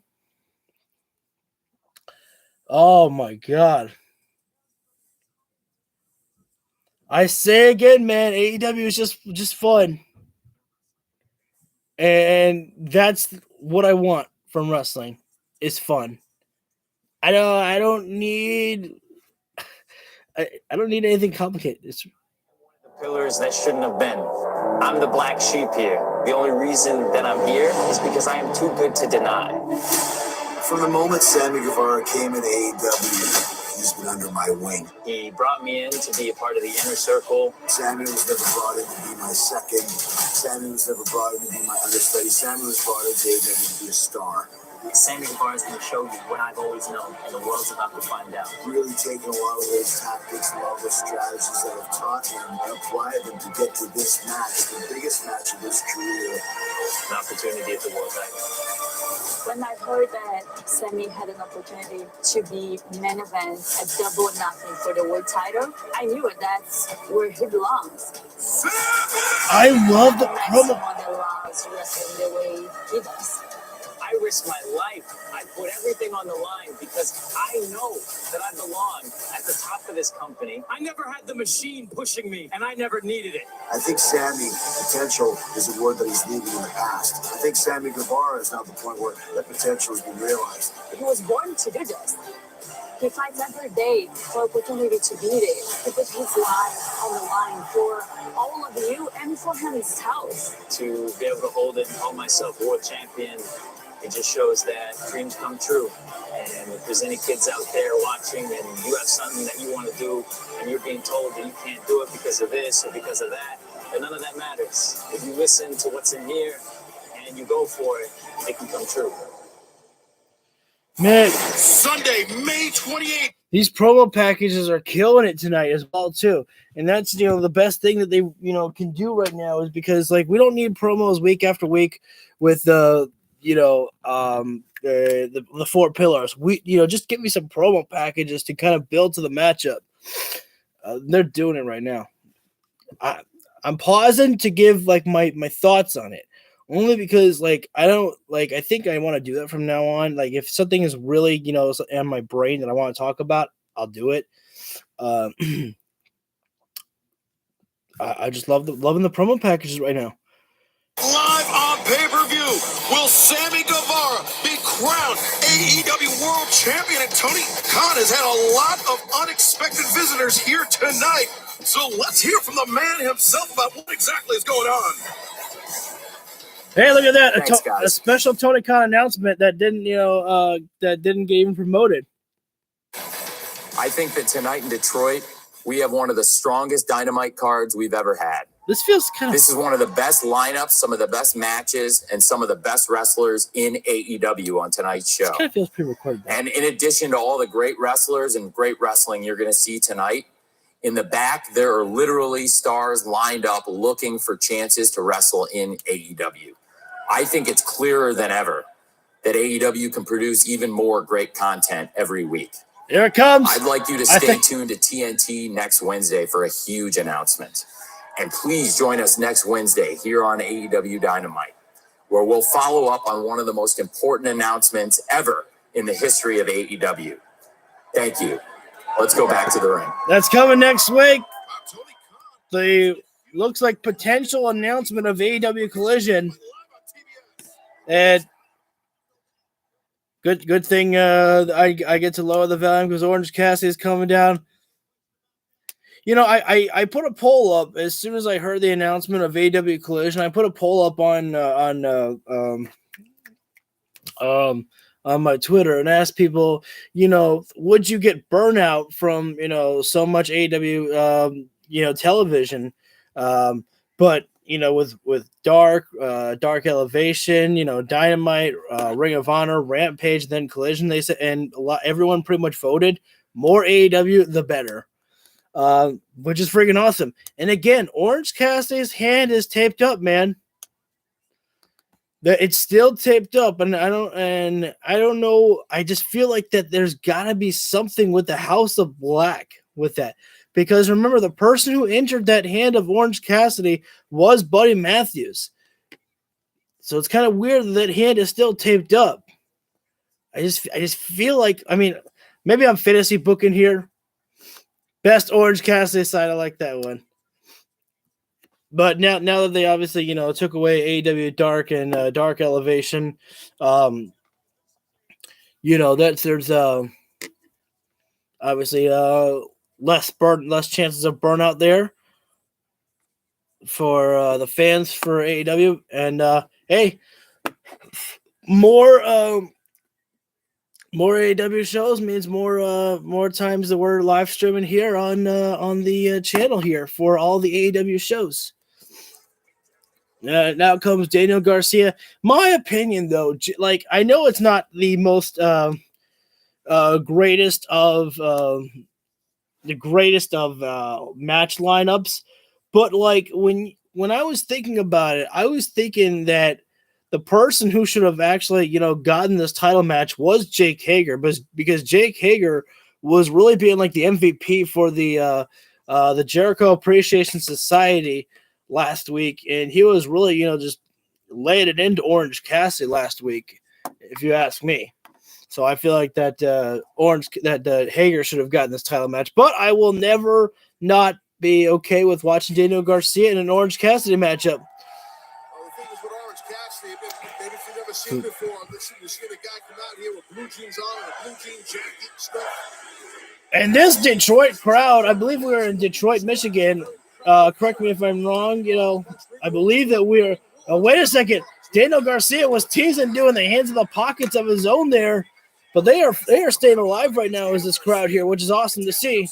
Oh my god! I say again, man, AEW is just fun, and that's what I want from wrestling. Is fun. I don't need anything complicated. It's the pillars that shouldn't have been. I'm the black sheep here. The only reason that I'm here is because I am too good to deny. From the moment Sammy Guevara came in AEW, he's been under my wing. He brought me in to be a part of the inner circle. Sammy was never brought in to be my second. Sammy was never brought in to be my understudy. Sammy was brought in to AEW to be a star. Sammy Guevara is going to show you what I've always known, and the world's about to find out. Really taken a lot of those tactics, a lot of those strategies that I've taught him and applied them to get to this match, the biggest match of his career. An opportunity at the World Title. When I heard that Sammy had an opportunity to be main event at Double or Nothing for the world title, I knew that's where he belongs. I love the promo. Someone that loves wrestling the way he does. I risk my life. I put everything on the line because I know that I belong at the top of this company. I never had the machine pushing me, and I never needed it. I think Sammy, potential, is a word that he's leaving in the past. I think Sammy Guevara is now the point where that potential has been realized. He was born to do this. He fights every day for opportunity to be there. He puts his life on the line for all of you and for himself. To be able to hold it and call myself world champion, it just shows that dreams come true. And if there's any kids out there watching and you have something that you want to do and you're being told that you can't do it because of this or because of that, then none of that matters. If you listen to what's in here and you go for it, it can come true. Man, Sunday, May 28th. these promo packages are killing it tonight as well too. And that's the best thing that they can do right now is because we don't need promos week after week with the four pillars. We just give me some promo packages to kind of build to the matchup. They're doing it right now. I'm pausing to give my thoughts on it, only because I think I want to do that from now on. If something is really in my brain that I want to talk about, I'll do it. I just loving the promo packages right now. Live on pay-per-view, will Sammy Guevara be crowned AEW World Champion? And Tony Khan has had a lot of unexpected visitors here tonight. So let's hear from the man himself about what exactly is going on. Hey, look at that! Thanks, A guys. special Tony Khan announcement that didn't get even promoted. I think that tonight in Detroit, we have one of the strongest Dynamite cards we've ever had. This feels kind of. This is one of the best lineups, some of the best matches, and some of the best wrestlers in AEW on tonight's show. This kind of feels pre-recorded. And in addition to all the great wrestlers and great wrestling you're going to see tonight, in the back, there are literally stars lined up looking for chances to wrestle in AEW. I think it's clearer than ever that AEW can produce even more great content every week. Here it comes. I'd like you to stay tuned to TNT next Wednesday for a huge announcement. And please join us next Wednesday here on AEW Dynamite, where we'll follow up on one of the most important announcements ever in the history of AEW. Thank you. Let's go back to the ring. That's coming next week. The looks like potential announcement of AEW Collision. And good thing I get to lower the volume because Orange Cassidy is coming down. You know, I put a poll up as soon as I heard the announcement of AEW Collision. I put a poll up on my Twitter and asked people, you know, would you get burnout from, you know, so much AEW, television? But, you know, with Dark Elevation, you know, Dynamite, Ring of Honor, Rampage, then Collision, they said, and everyone pretty much voted more AEW, the better, which is freaking awesome. And again, Orange Cassidy's hand is taped up, man. It's still taped up, and I don't know. I just feel like that there's got to be something with the House of Black with that, because remember, the person who injured that hand of Orange Cassidy was Buddy Matthews. So it's kind of weird that hand is still taped up. I just feel like, I mean, maybe I'm fantasy booking here. Best Orange Cassidy side, I like that one. But now that they obviously, you know, took away AEW Dark and Dark Elevation, you know, that there's obviously less chances of burnout there for the fans for AEW. And hey, more AEW shows means more times that we're live streaming here on the channel here for all the AEW shows. Now comes Daniel Garcia. My opinion, though, like, I know it's not the most greatest of match lineups, but like when I was thinking about it, I was thinking that the person who should have actually, you know, gotten this title match was Jake Hager, because Jake Hager was really being like the MVP for the Jericho Appreciation Society last week, and he was really, you know, just laying it into Orange Cassidy last week, if you ask me. So I feel like that Hager should have gotten this title match, but I will never not be okay with watching Daniel Garcia in an Orange Cassidy matchup. Well, the thing is with Orange Cassidy, maybe if you've never seen before, you see the guy come out here with blue jeans on and a blue jean jacket and stuff. And this Detroit crowd, I believe we were in Detroit, Michigan. Correct me if I'm wrong. You know, I believe that we're. Wait a second. Daniel Garcia was teasing, doing the hands in the pockets of his own there, but they are staying alive right now as this crowd here, which is awesome to see.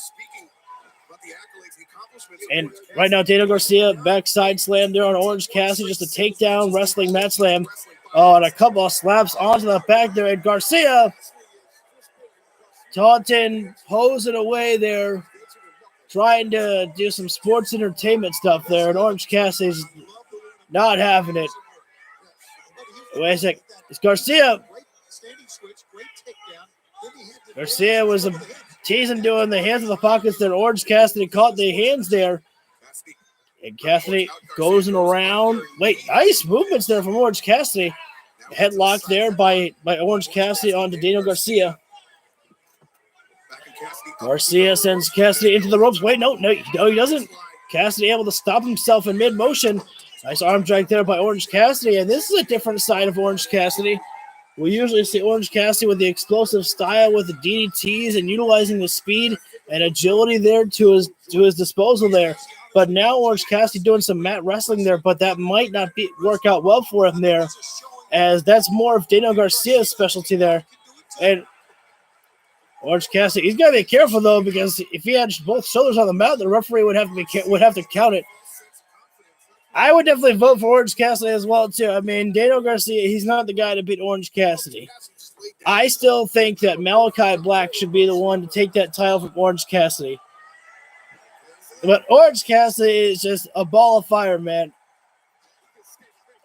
And right now, Daniel Garcia backside slam there on Orange Cassidy, just a takedown wrestling mat slam. Oh, and a couple of slaps onto the back there, and Garcia taunting, posing away there, trying to do some sports entertainment stuff there, and Orange Cassidy's not having it. Wait a sec. It's Garcia. Garcia was teasing, doing the hands in the pockets there. Orange Cassidy caught the hands there. And Cassidy goes around. Wait, nice movements there from Orange Cassidy. Headlock there by Orange Cassidy onto Daniel Garcia. Garcia sends Cassidy into the ropes. Wait, no, he doesn't. Cassidy able to stop himself in mid-motion. Nice arm drag there by Orange Cassidy, and this is a different side of Orange Cassidy. We usually see Orange Cassidy with the explosive style with the DDTs and utilizing the speed and agility there to his disposal there. But now Orange Cassidy doing some mat wrestling there, but that might not work out well for him there, as that's more of Daniel Garcia's specialty there. And Orange Cassidy, he's got to be careful though, because if he had both shoulders on the mat, the referee would have to count it. I would definitely vote for Orange Cassidy as well too. I mean, Daniel Garcia, he's not the guy to beat Orange Cassidy. I still think that Malachi Black should be the one to take that title from Orange Cassidy. But Orange Cassidy is just a ball of fire, man.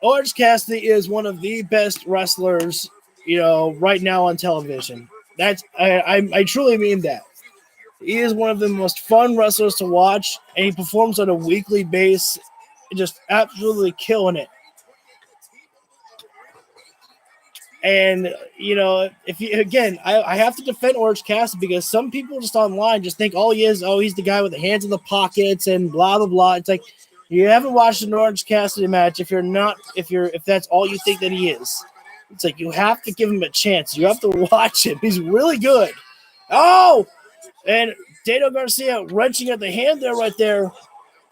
Orange Cassidy is one of the best wrestlers, right now on television. I truly mean that. He is one of the most fun wrestlers to watch, and he performs on a weekly basis, just absolutely killing it. And, I have to defend Orange Cassidy because some people just online just think all he is, he's the guy with the hands in the pockets and blah, blah, blah. It's like, you haven't watched an Orange Cassidy match if that's all you think that he is. It's like, you have to give him a chance. You have to watch him. He's really good. Oh! And Daniel Garcia wrenching at the hand there right there.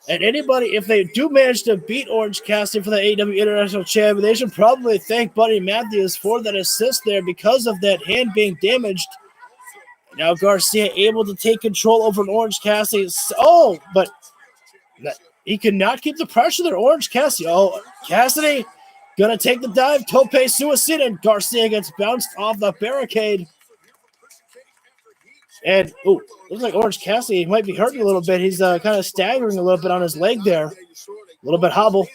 And anybody, if they do manage to beat Orange Cassidy for the AEW International Champion, they should probably thank Buddy Matthews for that assist there because of that hand being damaged. Now Garcia able to take control over an Orange Cassidy. Oh, but he cannot keep the pressure there. Orange Cassidy. Oh, Cassidy gonna take the dive. Tope Suicida, and Garcia gets bounced off the barricade. And, looks like Orange Cassidy might be hurting a little bit. He's kind of staggering a little bit on his leg there. A little bit hobble.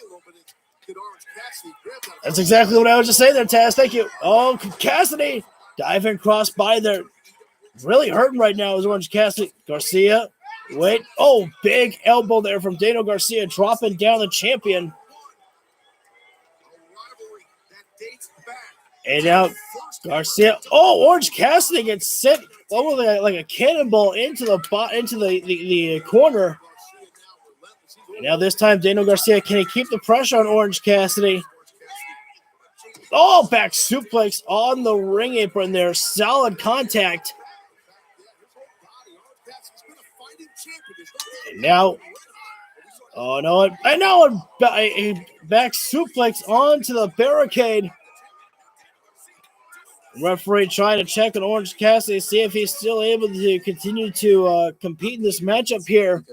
That's exactly what I was just saying there, Taz. Thank you. Oh, Cassidy diving cross by there. Really hurting right now is Orange Cassidy. Garcia, wait. Oh, big elbow there from Daniel Garcia, dropping down the champion. And now Garcia. Oh, Orange Cassidy gets sent over like a cannonball into the corner. And now this time, Daniel Garcia, can he keep the pressure on Orange Cassidy? Oh, back suplex on the ring apron there. Solid contact. And now, a back suplex onto the barricade. Referee trying to check on Orange Cassidy, see if he's still able to continue to compete in this matchup here,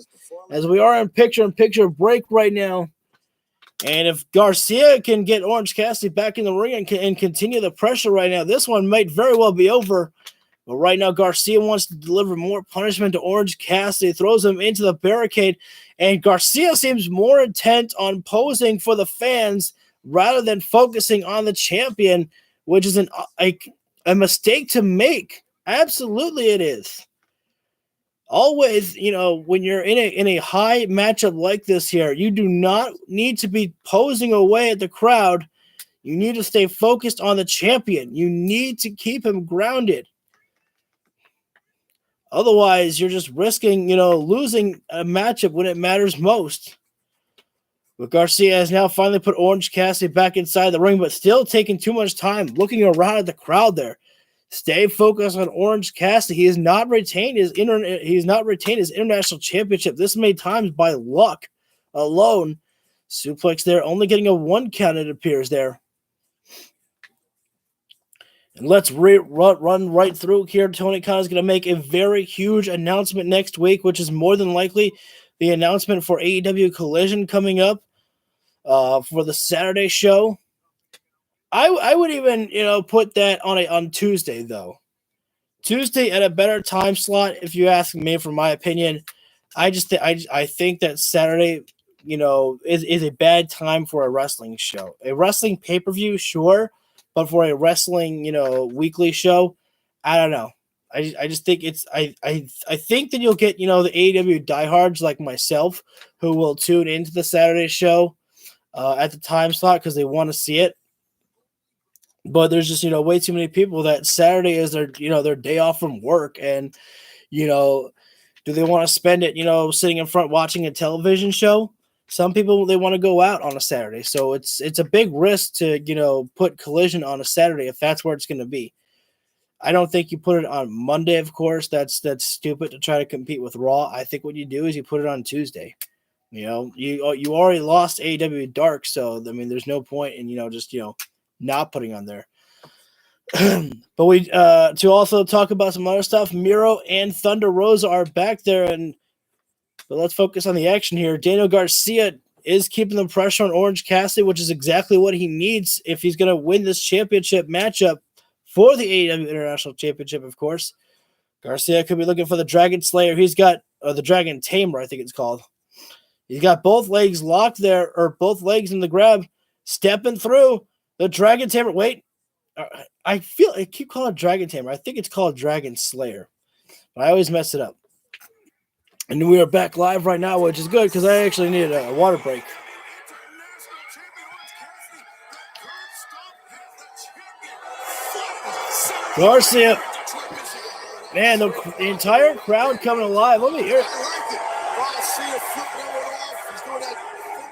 as we are in picture-in-picture break right now. And if Garcia can get Orange Cassidy back in the ring and continue the pressure right now, this one might very well be over. But right now, Garcia wants to deliver more punishment to Orange Cassidy, throws him into the barricade, and Garcia seems more intent on posing for the fans rather than focusing on the champion, which is a mistake to make. Absolutely it is. Always, when you're in a high matchup like this here, you do not need to be posing away at the crowd. You need to stay focused on the champion. You need to keep him grounded. Otherwise, you're just risking, losing a matchup when it matters most. But Garcia has now finally put Orange Cassidy back inside the ring, but still taking too much time looking around at the crowd there. Stay focused on Orange Cassidy. He has not retained his international championship this many times by luck alone. Suplex there, only getting a 1 count, it appears there. And let's run right through here. Tony Khan is going to make a very huge announcement next week, which is more than likely the announcement for AEW Collision coming up for the Saturday show. I would even, put that on Tuesday, though. Tuesday at a better time slot, if you ask me, for my opinion. I think that Saturday, is a bad time for a wrestling show. A wrestling pay-per-view, sure, but for a wrestling, weekly show, I don't know. I just think I think that you'll get, the AEW diehards like myself who will tune into the Saturday show at the time slot because they want to see it. But there's just, way too many people that Saturday is their, their day off from work. And, do they want to spend it, sitting in front watching a television show? Some people, they want to go out on a Saturday. So it's a big risk to, put Collision on a Saturday if that's where it's going to be. I don't think you put it on Monday, of course. That's stupid to try to compete with Raw. I think what you do is you put it on Tuesday. You know, you already lost AEW Dark, so I mean, there's no point in just not putting on there. But we to also talk about some other stuff. Miro and ThunderRosa are back there, but let's focus on the action here. Daniel Garcia is keeping the pressure on Orange Cassidy, which is exactly what he needs if he's going to win this championship matchup for the AEW International Championship, of course. Garcia could be looking for the Dragon Slayer. He's got the Dragon Tamer, I think it's called. He's got both legs locked there, or both legs in the grab, stepping through the Dragon Tamer. Wait, I keep calling it Dragon Tamer. I think it's called Dragon Slayer. But I always mess it up. And we are back live right now, which is good because I actually needed a water break. Garcia. Man, the entire crowd coming alive. Let me hear it.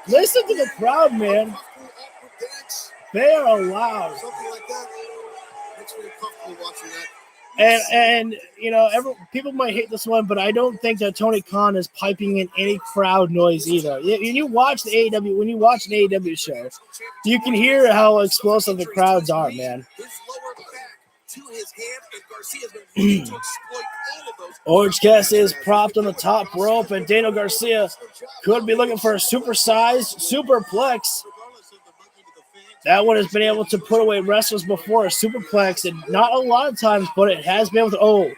Listen to the crowd, man. They are loud. And people might hate this one, but I don't think that Tony Khan is piping in any crowd noise either. When you watch an AEW show, you can hear how explosive the crowds are, man. Orange Cassidy is propped on the top rope, and Daniel Garcia could be looking for a supersized superplex. That one has been able to put away wrestlers before, a superplex, and not a lot of times, but it has been able to.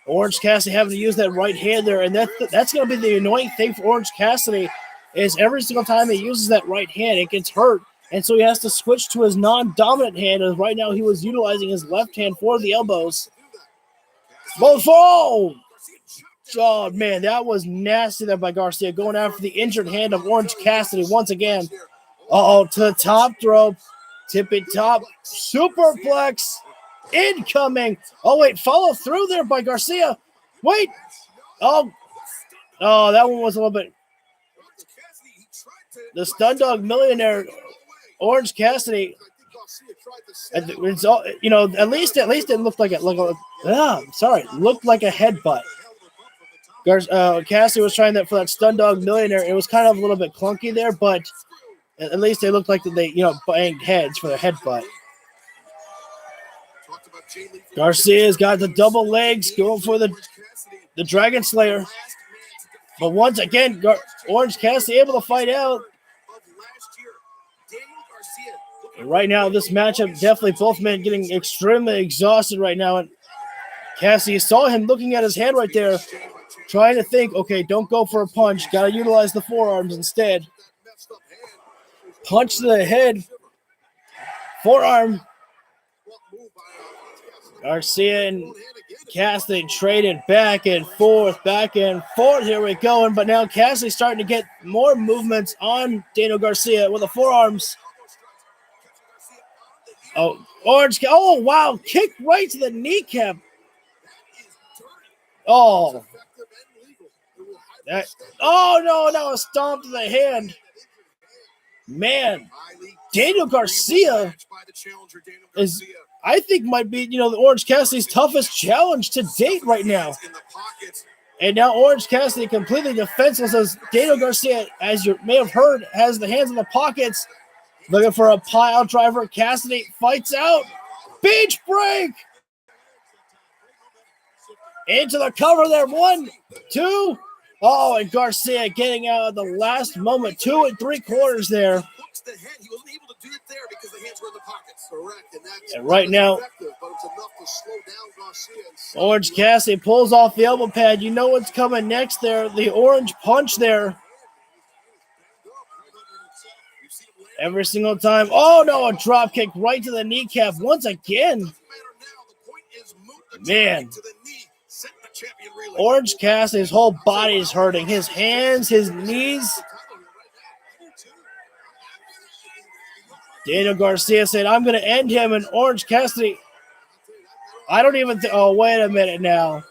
Orange Cassidy having to use that right hand there, and that's going to be the annoying thing for Orange Cassidy is every single time he uses that right hand, it gets hurt, and so he has to switch to his non-dominant hand, as right now he was utilizing his left hand for the elbows. Oh, man, that was nasty there by Garcia, going after the injured hand of Orange Cassidy once again. To the top rope, tippy top, superplex, incoming. Oh, wait, follow through there by Garcia. Wait. Oh, that one was a little bit. The Stun Dog Millionaire, Orange Cassidy. It's all, at least it looked like looked like a headbutt. Cassidy was trying that for that Stun Dog Millionaire. It was kind of a little bit clunky there, but at least they looked like they, banged heads for the headbutt. Garcia's got the double legs going for the Dragon Slayer. But once again, Orange Cassidy able to fight out. And right now, this matchup, definitely both men getting extremely exhausted right now. And Cassidy saw him looking at his hand right there, trying to think, okay, don't go for a punch. Got to utilize the forearms instead. Punch to the head. Forearm. Garcia and Cassidy traded back and forth. Here we go. But now Cassidy's starting to get more movements on Daniel Garcia with the forearms. Oh, wow. Kick right to the kneecap. No, a stomp to the hand. Man, Daniel Garcia is, I think, might be, the Orange Cassidy's toughest challenge to date right now. And now Orange Cassidy completely defenseless as Daniel Garcia, as you may have heard, has the hands in the pockets, looking for a pile driver. Cassidy fights out. Beach break. Into the cover there. 1, 2. Oh, and Garcia getting out at the last moment. 2 3/4 there. He wasn't able to do it there because the hands were in the pockets. Correct. And right now, Orange Cassidy pulls off the elbow pad. You know what's coming next there. The orange punch there. Every single time. Oh, no, a drop kick right to the kneecap once again. Man. Orange Cassidy's whole body is hurting. His hands, his knees. Daniel Garcia said, I'm going to end him. And Orange Cassidy, I don't even think. Oh, wait a minute now.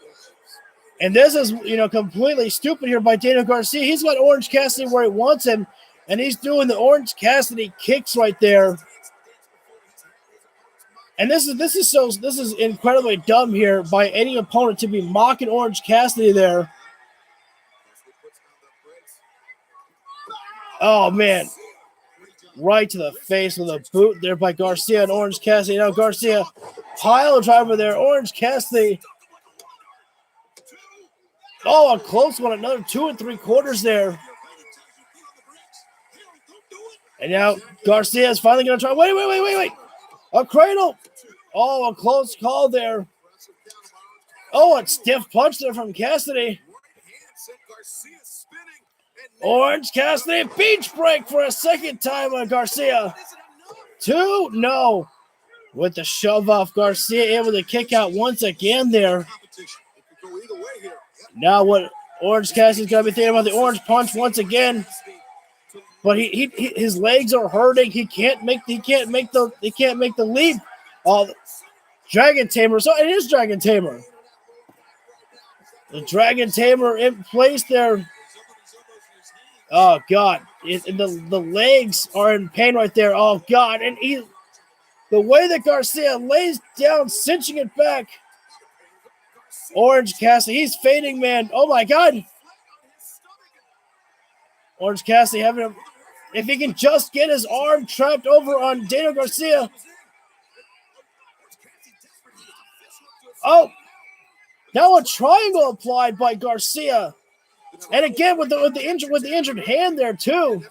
And this is, completely stupid here by Daniel Garcia. He's got Orange Cassidy where he wants him. And he's doing the Orange Cassidy kicks right there. And this is incredibly dumb here by any opponent to be mocking Orange Cassidy there. Oh, man. Right to the face with a boot there by Garcia and Orange Cassidy. Now Garcia, pile driver there. Orange Cassidy. Oh, a close one. Another 2 3/4 there. And now Garcia is finally going to try. Wait. A cradle. Oh, a close call there. Oh, a stiff punch there from Cassidy. Orange Cassidy, beach break for a second time on Garcia. 2, no. With the shove off, Garcia able to kick out once again there. Now what Orange Cassidy's got to be thinking about the orange punch once again. But his legs are hurting. He can't make the leap. Dragon Tamer. So it is Dragon Tamer. The Dragon Tamer in place there. Oh, God. The legs are in pain right there. Oh, God. And the way that Garcia lays down, cinching it back. Orange Cassidy, he's fading, man. Oh, my God. Orange Cassidy having him. If he can just get his arm trapped over on Daniel Garcia. Oh. Now a triangle applied by Garcia. And again with the injured hand there too.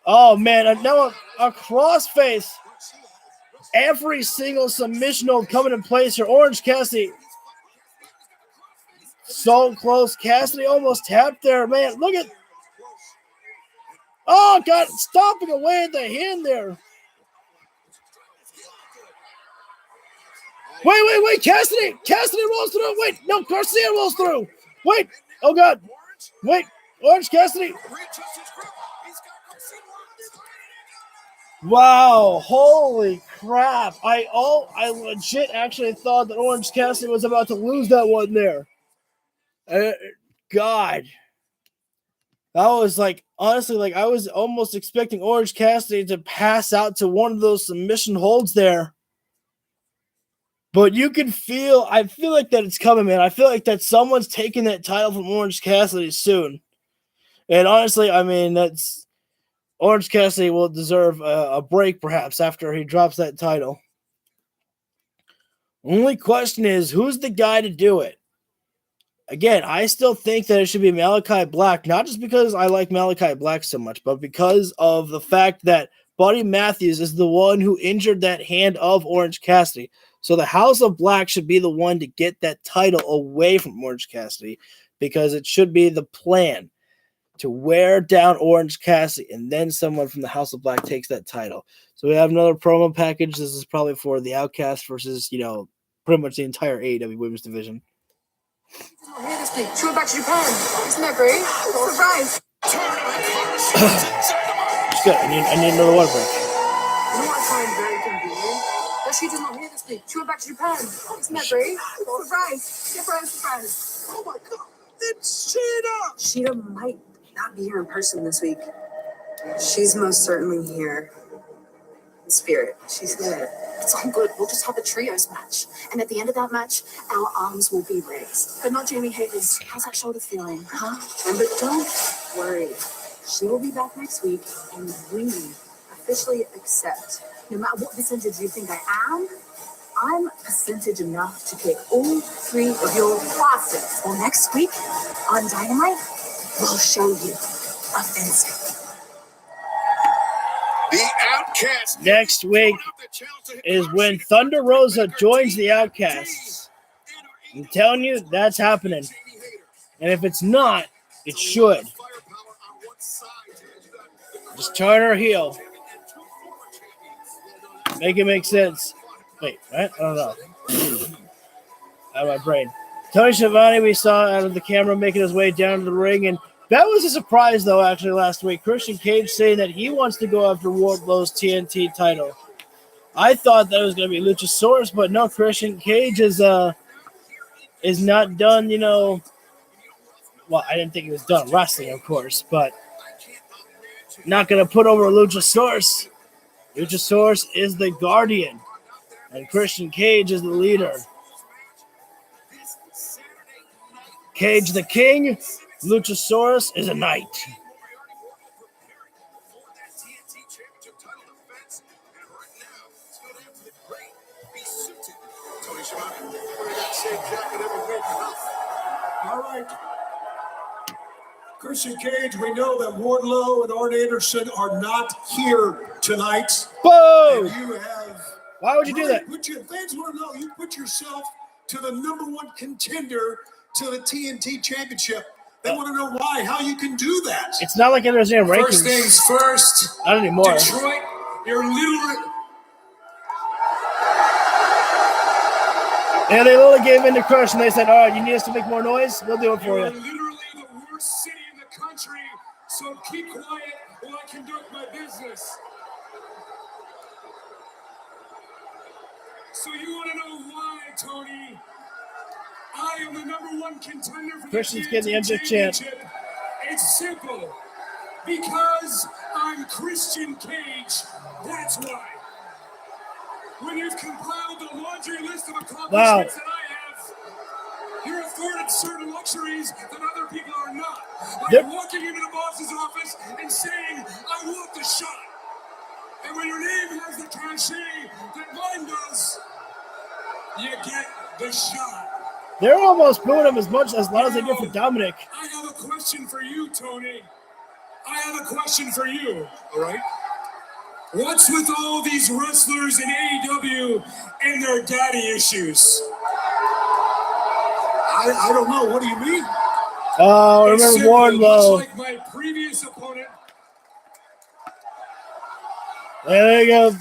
Oh man, now a crossface. Every single submission hold coming in place here. Orange Cassidy. So close. Cassidy almost tapped there. Man, look at. Oh, God, stomping away at the hand there. Wait. Cassidy rolls through. Wait, no, Garcia rolls through. Wait, oh, God. Wait, Orange Cassidy. Wow, holy crap. I legit actually thought that Orange Cassidy was about to lose that one there. God. That was honestly, I was almost expecting Orange Cassidy to pass out to one of those submission holds there. But you can I feel like that it's coming, man. I feel like that someone's taking that title from Orange Cassidy soon. And honestly, I mean, Orange Cassidy will deserve a break perhaps after he drops that title. Only question is, who's the guy to do it? Again, I still think that it should be Malachi Black, not just because I like Malachi Black so much, but because of the fact that Buddy Matthews is the one who injured that hand of Orange Cassidy. So the House of Black should be the one to get that title away from Orange Cassidy, because it should be the plan to wear down Orange Cassidy, and then someone from the House of Black takes that title. So we have another promo package. This is probably for the Outcast versus, pretty much the entire AEW women's division. Oh, hey, this week. She went back to Japan. Isn't that great? Surprise. It's good. I need another water break. You know what I find very convenient? That she did not here this week. She went back to Japan. Isn't that great? Surprise. Surprise. Oh my God, it's Sheeta! Sheeta might not be here in person this week. She's most certainly here. In spirit. She's there. It's all good. We'll just have a trios match. And at the end of that match, our arms will be raised. But not Jamie Hayes. How's that shoulder feeling? Huh? But don't worry. She will be back next week, and we officially accept. No matter what percentage you think I am, I'm percentage enough to kick all 3 of your classes. Well, next week on Dynamite, we'll show you offensive. The Outcast. Next week is when Thunder Rosa joins the Outcasts. I'm telling you, that's happening. And if it's not, it should. Just turn her heel. Make it make sense. Wait, what? I don't know. Out of my brain. Tony Schiavone, we saw out of the camera making his way down to the ring, and that was a surprise, though, actually, last week. Christian Cage saying that he wants to go after Wardlow's TNT title. I thought that was going to be Luchasaurus, but no, Christian Cage is not done, well, I didn't think he was done wrestling, of course, but not going to put over Luchasaurus. Luchasaurus is the guardian, and Christian Cage is the leader. Cage the king, Luchasaurus is a knight. All right. Christian Cage, we know that Wardlow and Arn Anderson are not here tonight. Boom! And you have. Why would you do that? Fans want to know, you put yourself to the #1 contender to the TNT Championship. They want to know why, how you can do that. It's not like there's any rankings. First things first. Not anymore. Detroit, you're literally. And they literally gave in to Crush, and they said, all right, you need us to make more noise? We'll do it for You're you. literally the worst city in the country, so keep quiet while I conduct my business. So you want to know why, Tony? I am the #1 contender for Christian's the getting the TNT MJ chant. Championship. It's simple. Because I'm Christian Cage, that's why. When you've compiled the laundry list of accomplishments that I have, you're afforded certain luxuries that other people are not. Like walking into the boss's office and saying, I want the shot. And when your name has the cachet that mine does, you get the shot. They're almost booing him as loud as they did for Dominic. I have a question for you, Tony. I have a question for you, all right? What's with all these wrestlers in AEW and their daddy issues? I don't know. What do you mean? Oh, remember Wardlow. Much like my previous opponent. There you go.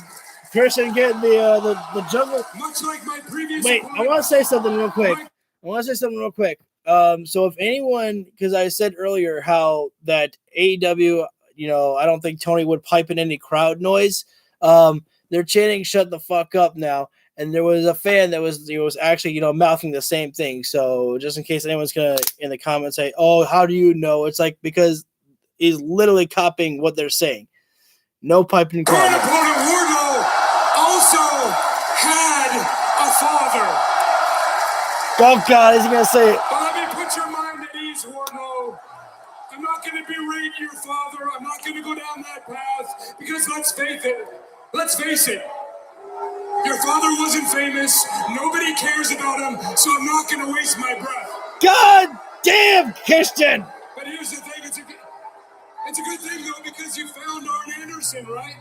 Christian getting the jungle. Much like my previous Wait, opponent. I want to say something real quick. So if anyone, because I said earlier how that AEW, I don't think Tony would pipe in any crowd noise. They're chanting "Shut the fuck up" now, and there was a fan that was actually mouthing the same thing. So just in case anyone's gonna in the comments say, "Oh, how do you know?" It's like because he's literally copying what they're saying. No piping crowd noise. Opponent Wardlow also had a father. Oh God, is he gonna say it? But let me put your mind at ease, Wardlow. I'm not going to berate your father. I'm not going to go down that path because let's face it. Your father wasn't famous. Nobody cares about him, so I'm not going to waste my breath. God damn, Christian! But here's the thing. It's a good thing, though, because you found Arn Anderson, right?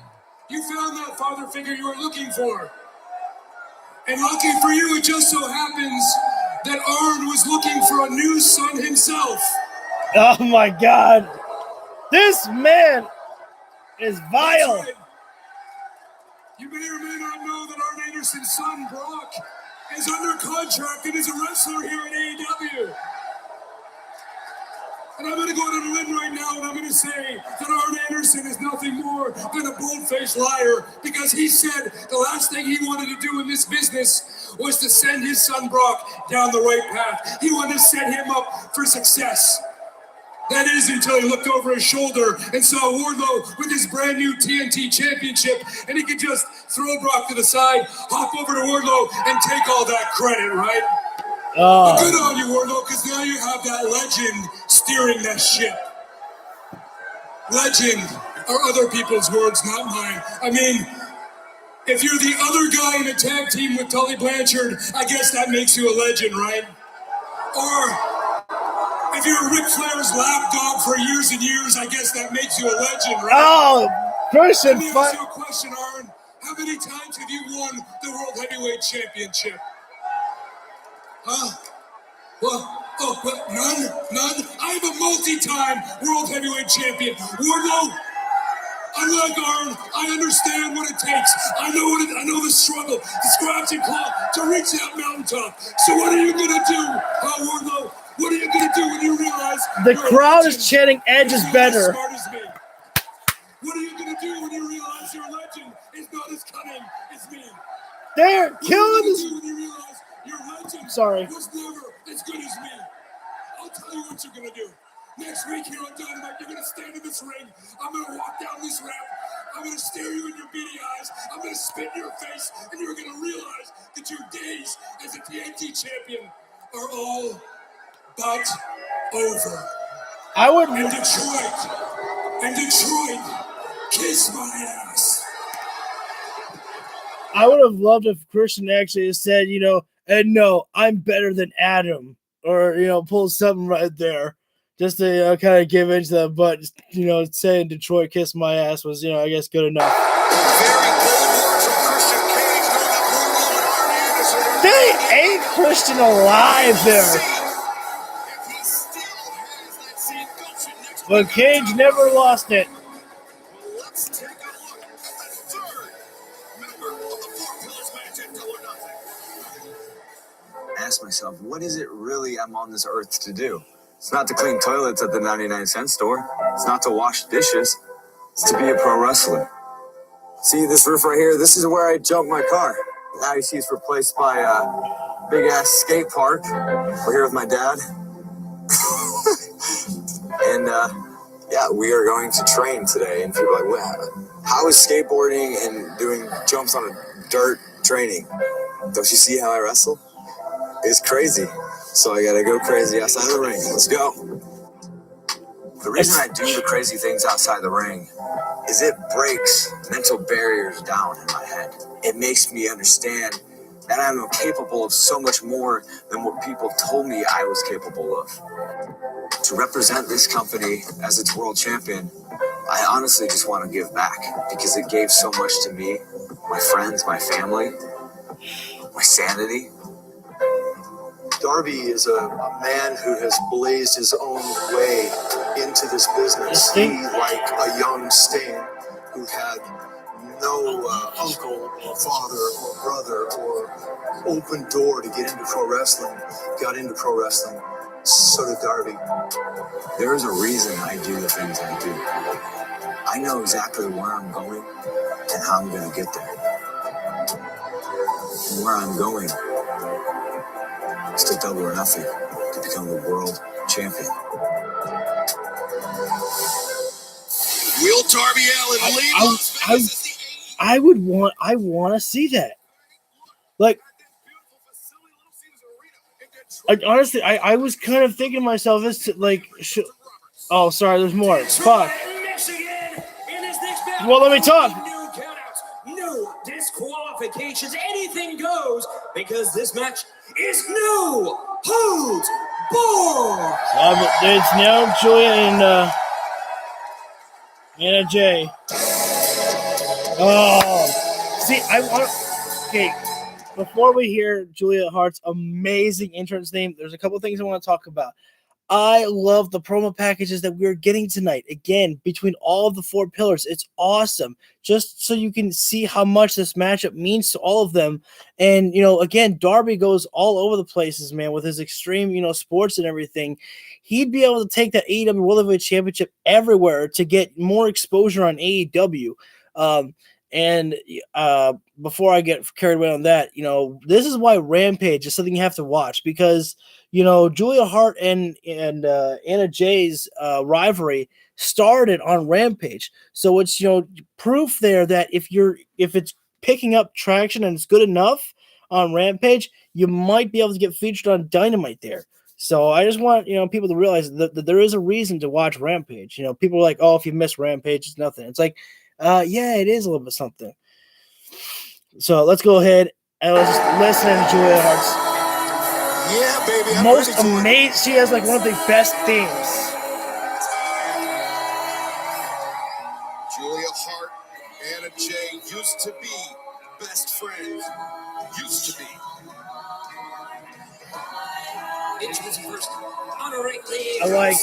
You found that father figure you were looking for. And lucky for you, it just so happens that Arn was looking for a new son himself. Oh my God. This man is vile. Right. You may or may not know that Arn Anderson's son, Brock, is under contract and is a wrestler here at AEW. And I'm going to go out on a limb right now and I'm going to say that Arn Anderson is nothing more than a bold-faced liar because he said the last thing he wanted to do in this business was to send his son Brock down the right path. He wanted to set him up for success. That is until he looked over his shoulder and saw Wardlow with his brand new TNT championship, and he could just throw Brock to the side, hop over to Wardlow, and take all that credit, right? But good on you, Wardlow, because now you have that legend steering that ship. Legend are other people's words, not mine. I mean, if you're the other guy in a tag team with Tully Blanchard, I guess that makes you a legend, right? Or if you're Ric Flair's lapdog for years and years, I guess that makes you a legend, right? Oh, Christian. Let me ask you a question, Arn. How many times have you won the World Heavyweight Championship? Huh? None? I'm a multi-time World Heavyweight Champion. Wardlow, unlike Arn, I understand what it takes. I know the struggle, the scratch and claw to reach that mountaintop. So what are you gonna do, Wardlow? What are you gonna do when you realize the crowd is chanting Edge is better? What are you gonna do when you realize your legend is not as cunning as me? They're killing this. When you realize your legend was never as good as me. I'll tell you what you're gonna do. Next week here on Dynamite, you're gonna stand in this ring. I'm gonna walk down this ramp. I'm gonna stare you in your beady eyes. I'm gonna spit in your face, and you're gonna realize that your days as a TNT champion are all but over. I would. And Detroit, kiss my ass. I would have loved if Christian actually said, and no, I'm better than Adam, or pull something right there, just to kind of give into that. But saying Detroit kiss my ass was, I guess, good enough. Very bold words from Christian Cage. Know that Blue Roman Army is They ate Christian alive there, if he still has that same gumption next but week. Cage never lost it. Let's take a look at the third member of the Four Pillars match at Double or Nothing. Ask myself, what is it really I'm on this earth to do? It's not to clean toilets at the 99-cent store. It's not to wash dishes. It's to be a pro wrestler. See this roof right here? This is where I jumped my car. Now you see it's replaced by a big-ass skate park. We're here with my dad. And, yeah, we are going to train today. And people are like, wow, how is skateboarding and doing jumps on a dirt training? Don't you see how I wrestle? It's crazy. So I gotta go crazy outside the ring. Let's go. The reason I do the crazy things outside the ring is it breaks mental barriers down in my head. It makes me understand that I'm capable of so much more than what people told me I was capable of. To represent this company as its world champion, I honestly just want to give back because it gave so much to me, my friends, my family, my sanity. Darby is a man who has blazed his own way into this business. He, like a young Sting, who had no uncle or father or brother or open door to get into pro wrestling, got into pro wrestling. So did Darby. There is a reason I do the things I do. I know exactly where I'm going and how I'm going to get there. And where I'm going is to Double or Nothing, to become the world champion. Will Darby Allin lead Las Vegas as the I want to see that. Like, honestly, I was kind of thinking to myself, oh, sorry, there's more. Fuck. Well, let me talk. No countouts, no disqualifications, anything goes, because this match is no holds barred. It's now Julia and Anna Jay. Oh, see, okay. Before we hear Julia Hart's amazing entrance theme, there's a couple things I want to talk about. I love the promo packages that we're getting tonight. Again, between all of the four pillars, it's awesome. Just so you can see how much this matchup means to all of them. And, again, Darby goes all over the places, man, with his extreme, sports and everything. He'd be able to take that AEW World Heavyweight Championship everywhere to get more exposure on AEW. And before I get carried away on that, this is why Rampage is something you have to watch, because Julia Hart and Anna Jay's rivalry started on Rampage. So it's proof there that if it's picking up traction and it's good enough on Rampage, you might be able to get featured on Dynamite there. So I just want people to realize that there is a reason to watch Rampage. People are like, oh, if you miss Rampage, it's nothing. It's like, yeah, it is a little bit something. So let's go ahead and let's just listen to Julia Hart's. Yeah, baby. I'm Most ready for it. amazing. She has like one of the best themes. Julia Hart and Anna Jay used to be best friends. Used to be. Introducing first, honorary lead I like.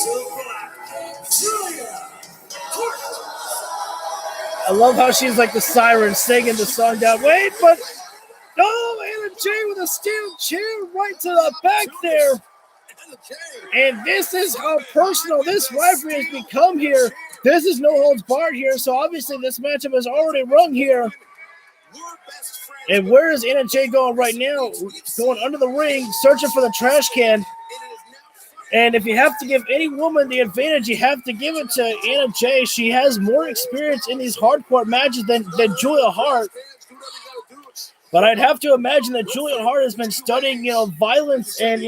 Julia Hart. I love how she's like the siren singing the song down. Wait, but no, Anna Jay with a steel chair right to the back there. And this is how personal this rivalry has become here. This is no holds barred here, so obviously this matchup has already rung here. And where is Anna Jay going right now? Going under the ring, searching for the trash can. And if you have to give any woman the advantage, you have to give it to Anna Jay. She has more experience in these hardcore matches than Julia Hart. But I'd have to imagine that Julia Hart has been studying, violence and,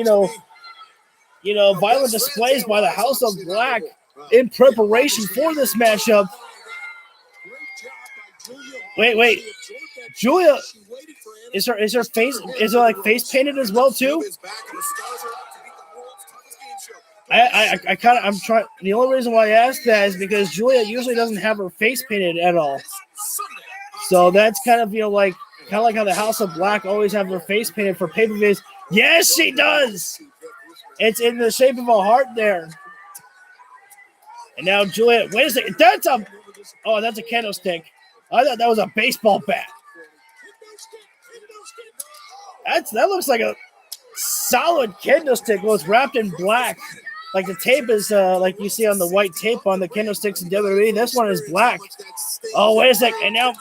violent displays by the House of Black in preparation for this matchup. Wait. Julia, is her face, is her like face painted as well too? I'm trying. The only reason why I asked that is because Julia usually doesn't have her face painted at all. So that's kind of like how the House of Black always have their face painted for pay-per-views. Yes, she does. It's in the shape of a heart there. And now Julia, wait a second. That's a candlestick. I thought that was a baseball bat. That looks like a solid candlestick. Well, it's wrapped in black. Like the tape is like you see on the white tape on the candlesticks in WWE. This one is black. Oh, wait a sec. And now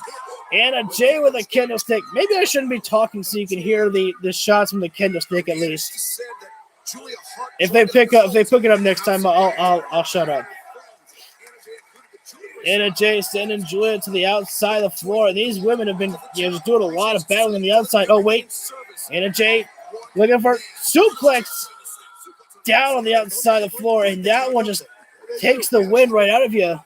Anna Jay with a candlestick. Maybe I shouldn't be talking so you can hear the shots from the candlestick at least. If they pick it up next time, I'll shut up. Anna Jay sending Julia to the outside of the floor. And these women have been just doing a lot of battling on the outside. Oh, wait. Anna Jay looking for suplex down on the outside of the floor. And that one just takes the wind right out of you.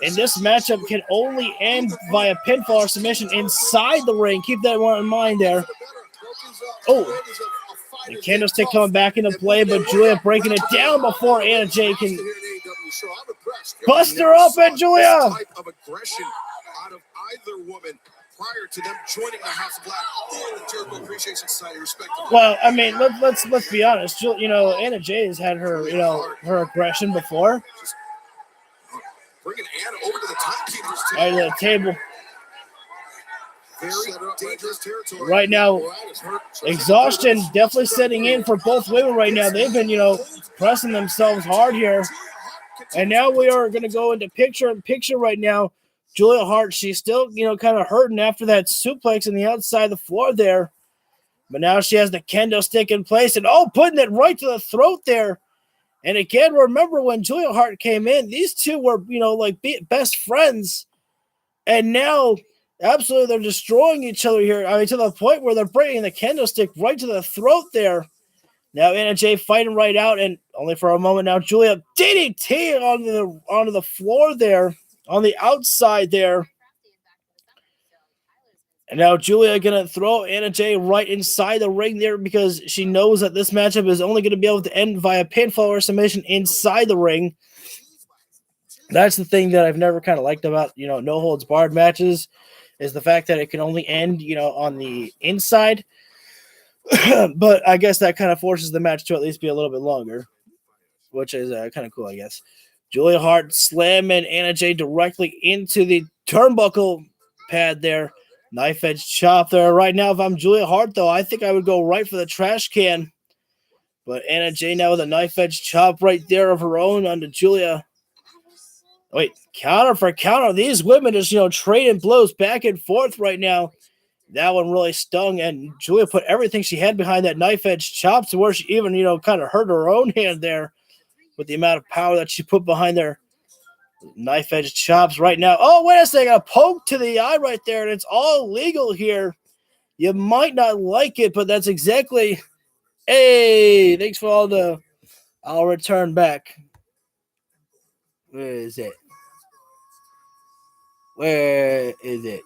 And this matchup can only end via pinfall or submission inside the ring. Keep that one in mind there. Oh, the candlestick coming back into play, but Julia breaking it down before Anna Jay can bust her up, and Julia. Prior to them joining the House of Black or the Jericho Appreciation Society, respectively. Well, I mean, let's be honest. Anna Jay has had her her aggression before. Bringing Anna over to the timekeepers right to the table. Very dangerous territory. Right now, exhaustion definitely setting in for both women right now. They've been, pressing themselves hard here. And now we are going to go into picture-in-picture right now. Julia Hart, she's still, kind of hurting after that suplex on the outside of the floor there. But now she has the kendo stick in place and, putting it right to the throat there. And again, remember when Julia Hart came in, these two were, best friends. And now, absolutely, they're destroying each other here. I mean, to the point where they're bringing the kendo stick right to the throat there. Now Anna Jay fighting right out, and only for a moment now, Julia DDT onto the floor there, on the outside there. And now Julia going to throw Anna Jay right inside the ring there because she knows that this matchup is only going to be able to end via pinfall or submission inside the ring. That's the thing that I've never kind of liked about, no holds barred matches is the fact that it can only end, on the inside. But I guess that kind of forces the match to at least be a little bit longer, which is kind of cool, I guess. Julia Hart slamming Anna Jay directly into the turnbuckle pad there. Knife edge chop there. Right now, if I'm Julia Hart, though, I think I would go right for the trash can. But Anna Jay now with a knife edge chop right there of her own onto Julia. Wait, counter for counter. These women just, trading blows back and forth right now. That one really stung, and Julia put everything she had behind that knife edge chop to where she even, kind of hurt her own hand there with the amount of power that she put behind their knife edge chops right now. Oh, wait a second. A poke to the eye right there, and it's all legal here. You might not like it, but that's exactly. Hey, thanks for all the. I'll return back. Where is it? Where is it?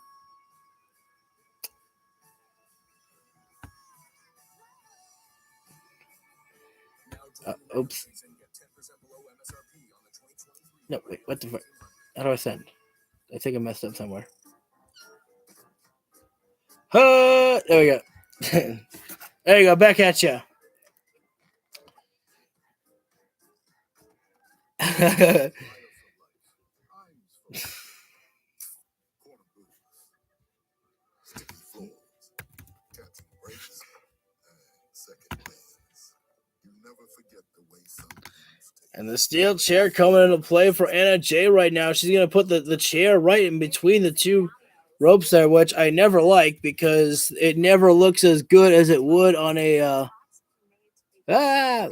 Oops. No, wait, what the fuck? How do I send? I think I messed up somewhere. There we go. There you go, back at you. And the steel chair coming into play for Anna Jay right now. She's going to put the chair right in between the two ropes there, which I never like because it never looks as good as it would on a because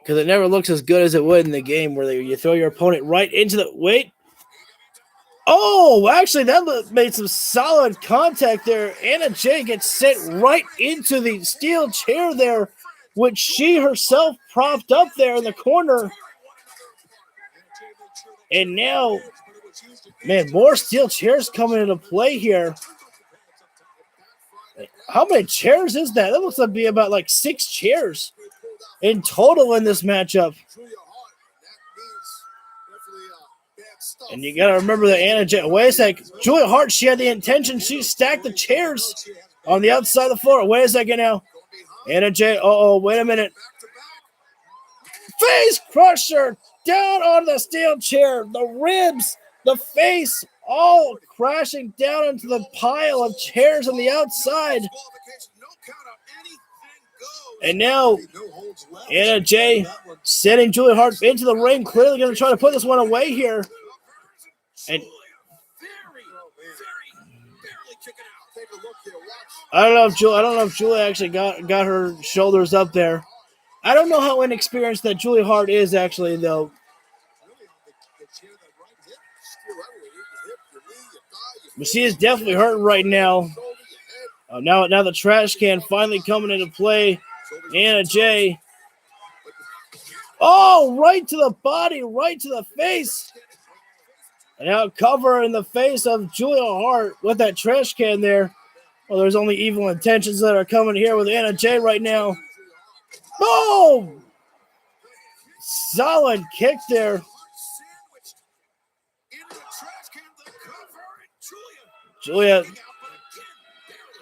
it never looks as good as it would in the game where you throw your opponent right into the wait. Oh, actually, that made some solid contact there. Anna Jay gets sent right into the steel chair there which she herself propped up there in the corner. And now, man, more steel chairs coming into play here. How many chairs is that? That looks like be about like 6 chairs in total in this matchup. And you got to remember that Anna Jay. Wait a sec. Julia Hart, she had the intention. She stacked the chairs on the outside of the floor. Wait a second now. Anna Jay. Wait a minute. Face crusher down on the steel chair. The ribs, the face, all crashing down into the pile of chairs on the outside. And now, Anna Jay sending Julia Hart into the ring. Clearly going to try to put this one away here. And I don't know if Julia actually got her shoulders up there. I don't know how inexperienced that Julia Hart is actually, though. But she is definitely hurting right now. Now the trash can finally coming into play. Anna Jay. Oh, right to the body, right to the face. And now cover in the face of Julia Hart with that trash can there. Well, there's only evil intentions that are coming here with Anna Jay right now. Boom! Solid kick there. Julia,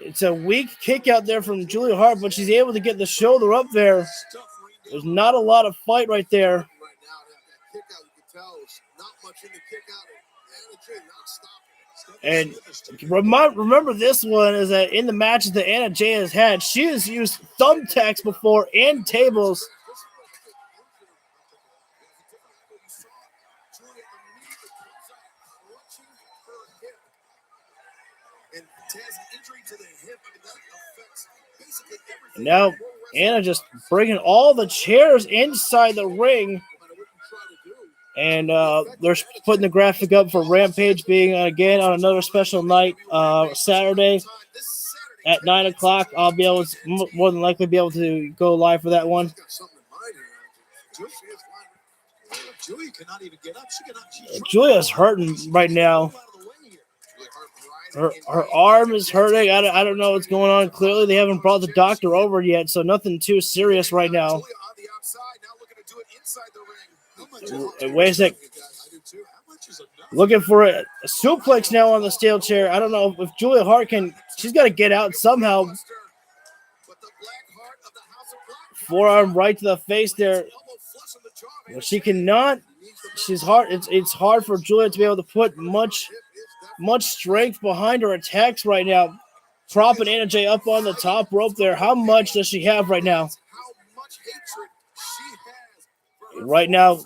it's a weak kick out there from Julia Hart, but she's able to get the shoulder up there. There's not a lot of fight right there. And remember this one is that in the matches that Anna Jay has had, she has used thumbtacks before and tables. And now Anna just bringing all the chairs inside the ring. And they're putting the graphic up for Rampage being, again, on another special night, Saturday at 9 o'clock. I'll be able to, more than likely be able to go live for that one. Julia's hurting right now. Her arm is hurting. I don't know what's going on. Clearly, they haven't brought the doctor over yet, so nothing too serious right now. Wait a sec. Looking for a suplex now on the steel chair. I don't know if Julia Hart can. She's got to get out somehow. Forearm right to the face there. Well, she cannot. She's hard. It's hard for Julia to be able to put much strength behind her attacks right now. Propping Anna Jay up on the top rope there. How much does she have right now? Right now,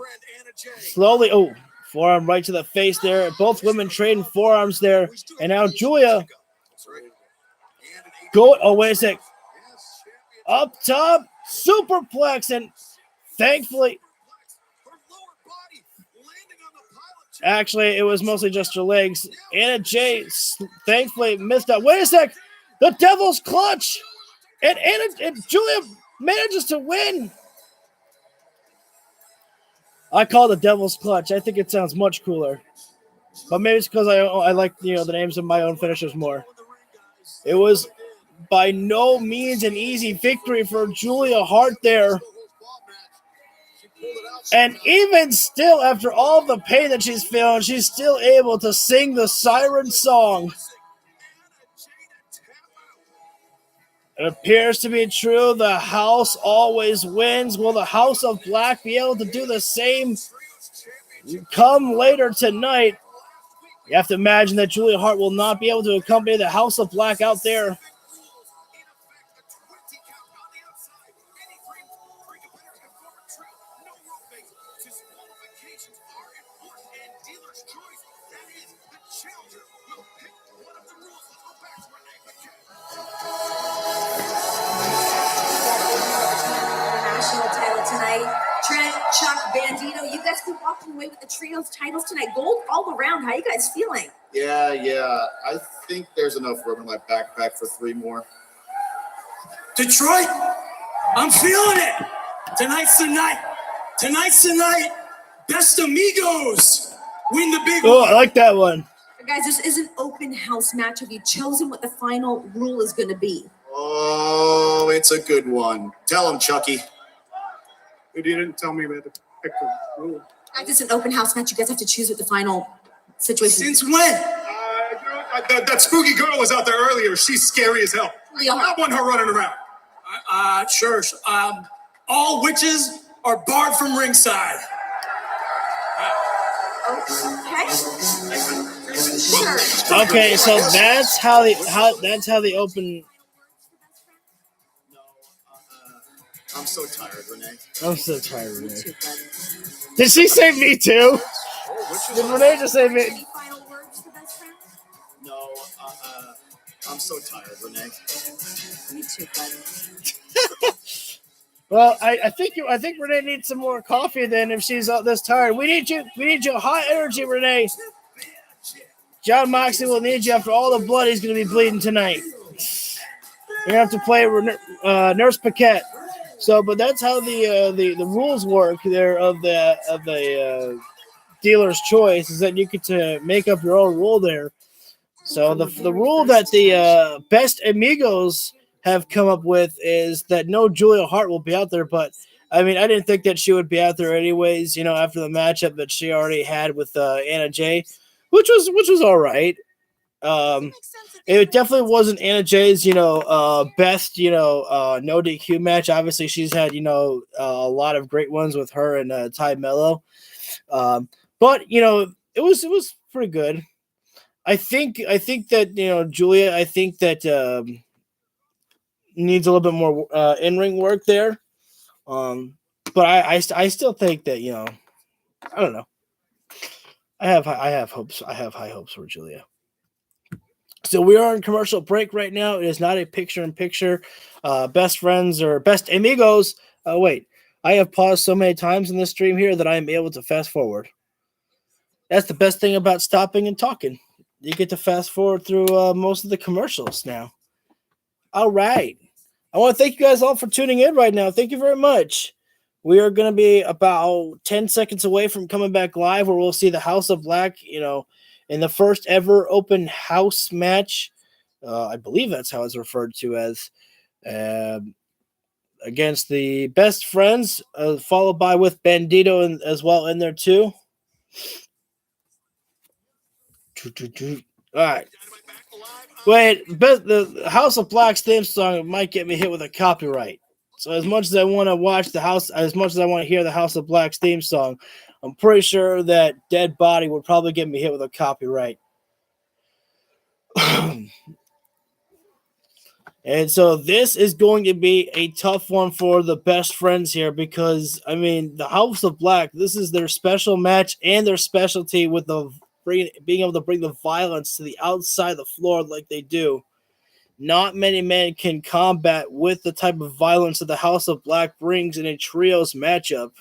slowly. Oh, forearm right to the face there. Both women trading forearms there. And now Julia. Wait a sec. Up top, superplex. And thankfully, actually, it was mostly just her legs. Anna Jay thankfully missed out. Wait a sec. The Devil's Clutch. And Julia manages to win. I call it the Devil's Clutch. I think it sounds much cooler. But maybe it's because I like the names of my own finishers more. It was by no means an easy victory for Julia Hart there. And even still, after all the pain that she's feeling, she's still able to sing the Siren song. It appears to be true. The house always wins. Will the House of Black be able to do the same come later tonight? You have to imagine that Julia Hart will not be able to accompany the House of Black out there. You guys keep walking away with the trios titles tonight. Gold all around. How you guys feeling? Yeah. I think there's enough room in my backpack for 3 more. Detroit, I'm feeling it. Tonight's the night. Tonight's the night. Best amigos win the big Oh, one. I like that one. Guys, this is an open house match. Have you chosen what the final rule is going to be? Oh, it's a good one. Tell him, Chucky. You didn't tell me about the pick the rule. Guys, it's an open house match. You guys have to choose what the final situation is. Since when? That spooky girl was out there earlier. She's scary as hell. I want her running around. Sure. All witches are barred from ringside. Okay. Sure. Okay, so that's how the open. I'm so tired, Renee. I'm so tired, Renee. Did she say me too? Did Renee just say me? Any final words for best friends? No, I'm so tired, Renee. Me too, buddy. Well, I think Renee needs some more coffee then if she's this tired. We need you high energy, Renee. John Moxley will need you after all the blood he's going to be bleeding tonight. You're going to have to play Nurse Paquette. So, but that's how the rules work there of the dealer's choice is that you get to make up your own rule there. So the rule that the Best Amigos have come up with is that no Julia Hart will be out there, but I mean I didn't think that she would be out there anyways, after the matchup that she already had with Anna Jay, which was all right. It definitely wasn't Anna Jay's, best, no DQ match. Obviously she's had, a lot of great ones with her and Ty Mello. But it was pretty good. I think that, Julia, I think that needs a little bit more in-ring work there. But I still think that, I don't know. I have hopes. I have high hopes for Julia. So we are in commercial break right now. It is not a picture-in-picture best friends or best amigos. Wait, I have paused so many times in this stream here that I am able to fast forward. That's the best thing about stopping and talking. You get to fast forward through most of the commercials now. All right. I want to thank you guys all for tuning in right now. Thank you very much. We are going to be about 10 seconds away from coming back live where we'll see the House of Black, in the first ever open house match. I believe that's how it's referred to as, against the Best Friends, followed by with Bandito as well in there too. All right. Wait, the House of Black's theme song might get me hit with a copyright. So as much as I want to watch as much as I want to hear the House of Black's theme song, I'm pretty sure that Dead Body would probably get me hit with a copyright. And so this is going to be a tough one for the Best Friends here because, I mean, the House of Black, this is their special match and their specialty with being able to bring the violence to the outside of the floor like they do. Not many men can combat with the type of violence that the House of Black brings in a trios matchup.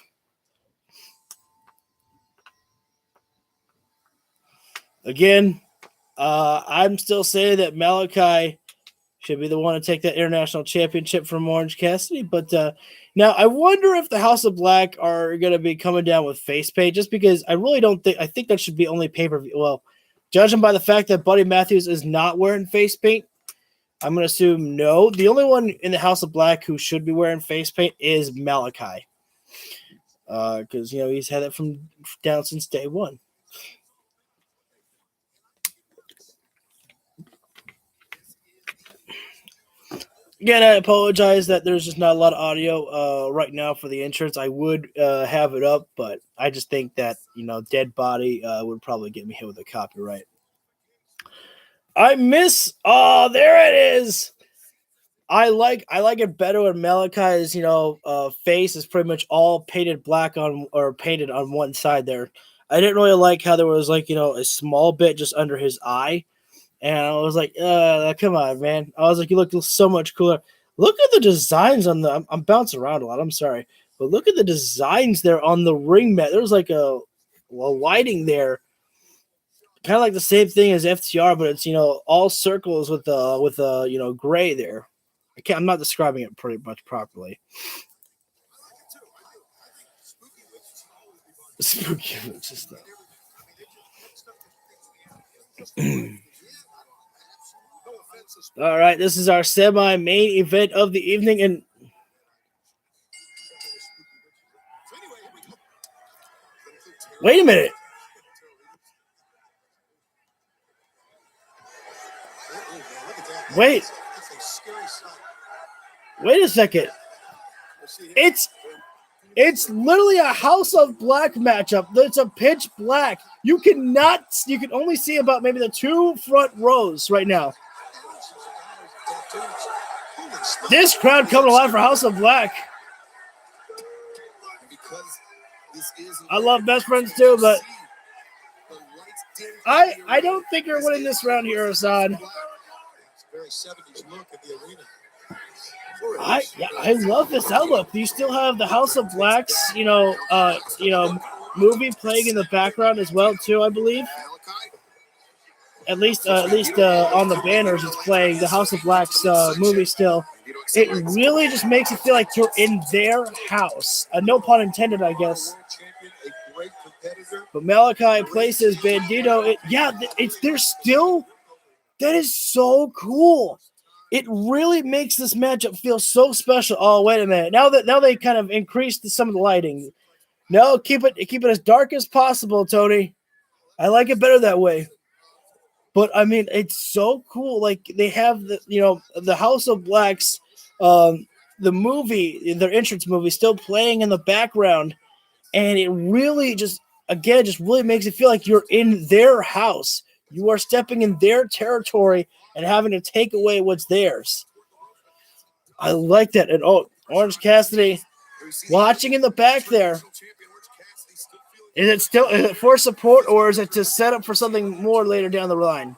Again, I'm still saying that Malachi should be the one to take that international championship from Orange Cassidy. But now I wonder if the House of Black are going to be coming down with face paint, just because I really don't think, I think that should be only pay-per-view. Well, judging by the fact that Buddy Matthews is not wearing face paint, I'm going to assume no. The only one in the House of Black who should be wearing face paint is Malachi. Because, he's had it from down since day one. Again, I apologize that there's just not a lot of audio right now for the entrance. I would have it up, but I just think that, Dead Body would probably get me hit with a copyright. I miss. Oh, there it is. I like it better when Malachi's face is pretty much all painted black painted on one side there. I didn't really like how there was a small bit just under his eye, and I was like, come on, man. I was like, you look so much cooler. Look at the designs on the. I'm bouncing around a lot. I'm sorry, but look at the designs there on the ring mat. There's like a lighting there. Kind of like the same thing as FTR, but it's all circles with gray there. I'm not describing it pretty much properly. Spooky witches stuff. All right, this is our semi-main event of the evening, and wait a minute. Wait a second. It's literally a House of Black matchup. It's a pitch black. You can only see about maybe the 2 front rows right now. This crowd coming alive for House of Black. I love Best Friends too, but I don't think you're winning this round here, Hassan. I love this outlook. You still have the House of Blacks, movie playing in the background as well too, I believe. At least on the banners, it's playing the House of Blacks movie still. It really just makes it feel like you're in their house. No pun intended, I guess. But Malachi places Bandito. That is so cool. It really makes this matchup feel so special. Oh, wait a minute. Now they kind of increased some of the lighting. No, keep it as dark as possible, Tony. I like it better that way. But I mean, it's so cool. Like they have the House of Blacks, the movie, their entrance movie, still playing in the background, and it really just really makes it feel like you're in their house. You are stepping in their territory and having to take away what's theirs. I like that. And Orange Cassidy watching in the back there. Is it for support, or is it to set up for something more later down the line?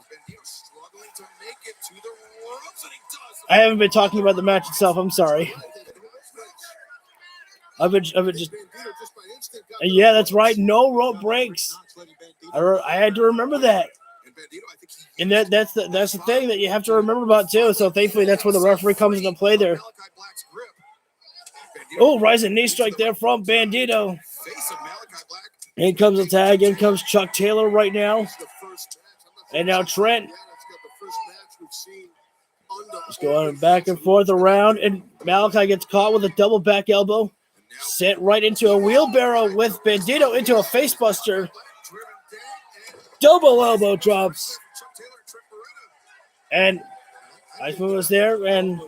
I haven't been talking about the match itself. I'm sorry. I've been just. Yeah, that's right. No rope breaks. I had to remember that. And that's the thing that you have to remember about too. So thankfully, that's where the referee comes into play there. Oh, rising knee strike there from Bandito. In comes a tag. In comes Chuck Taylor right now. And now Trent. Just going back and forth around. And Malachi gets caught with a double back elbow. Sent right into a wheelbarrow with Bandito into a facebuster. Double elbow drops. And nice move was there. And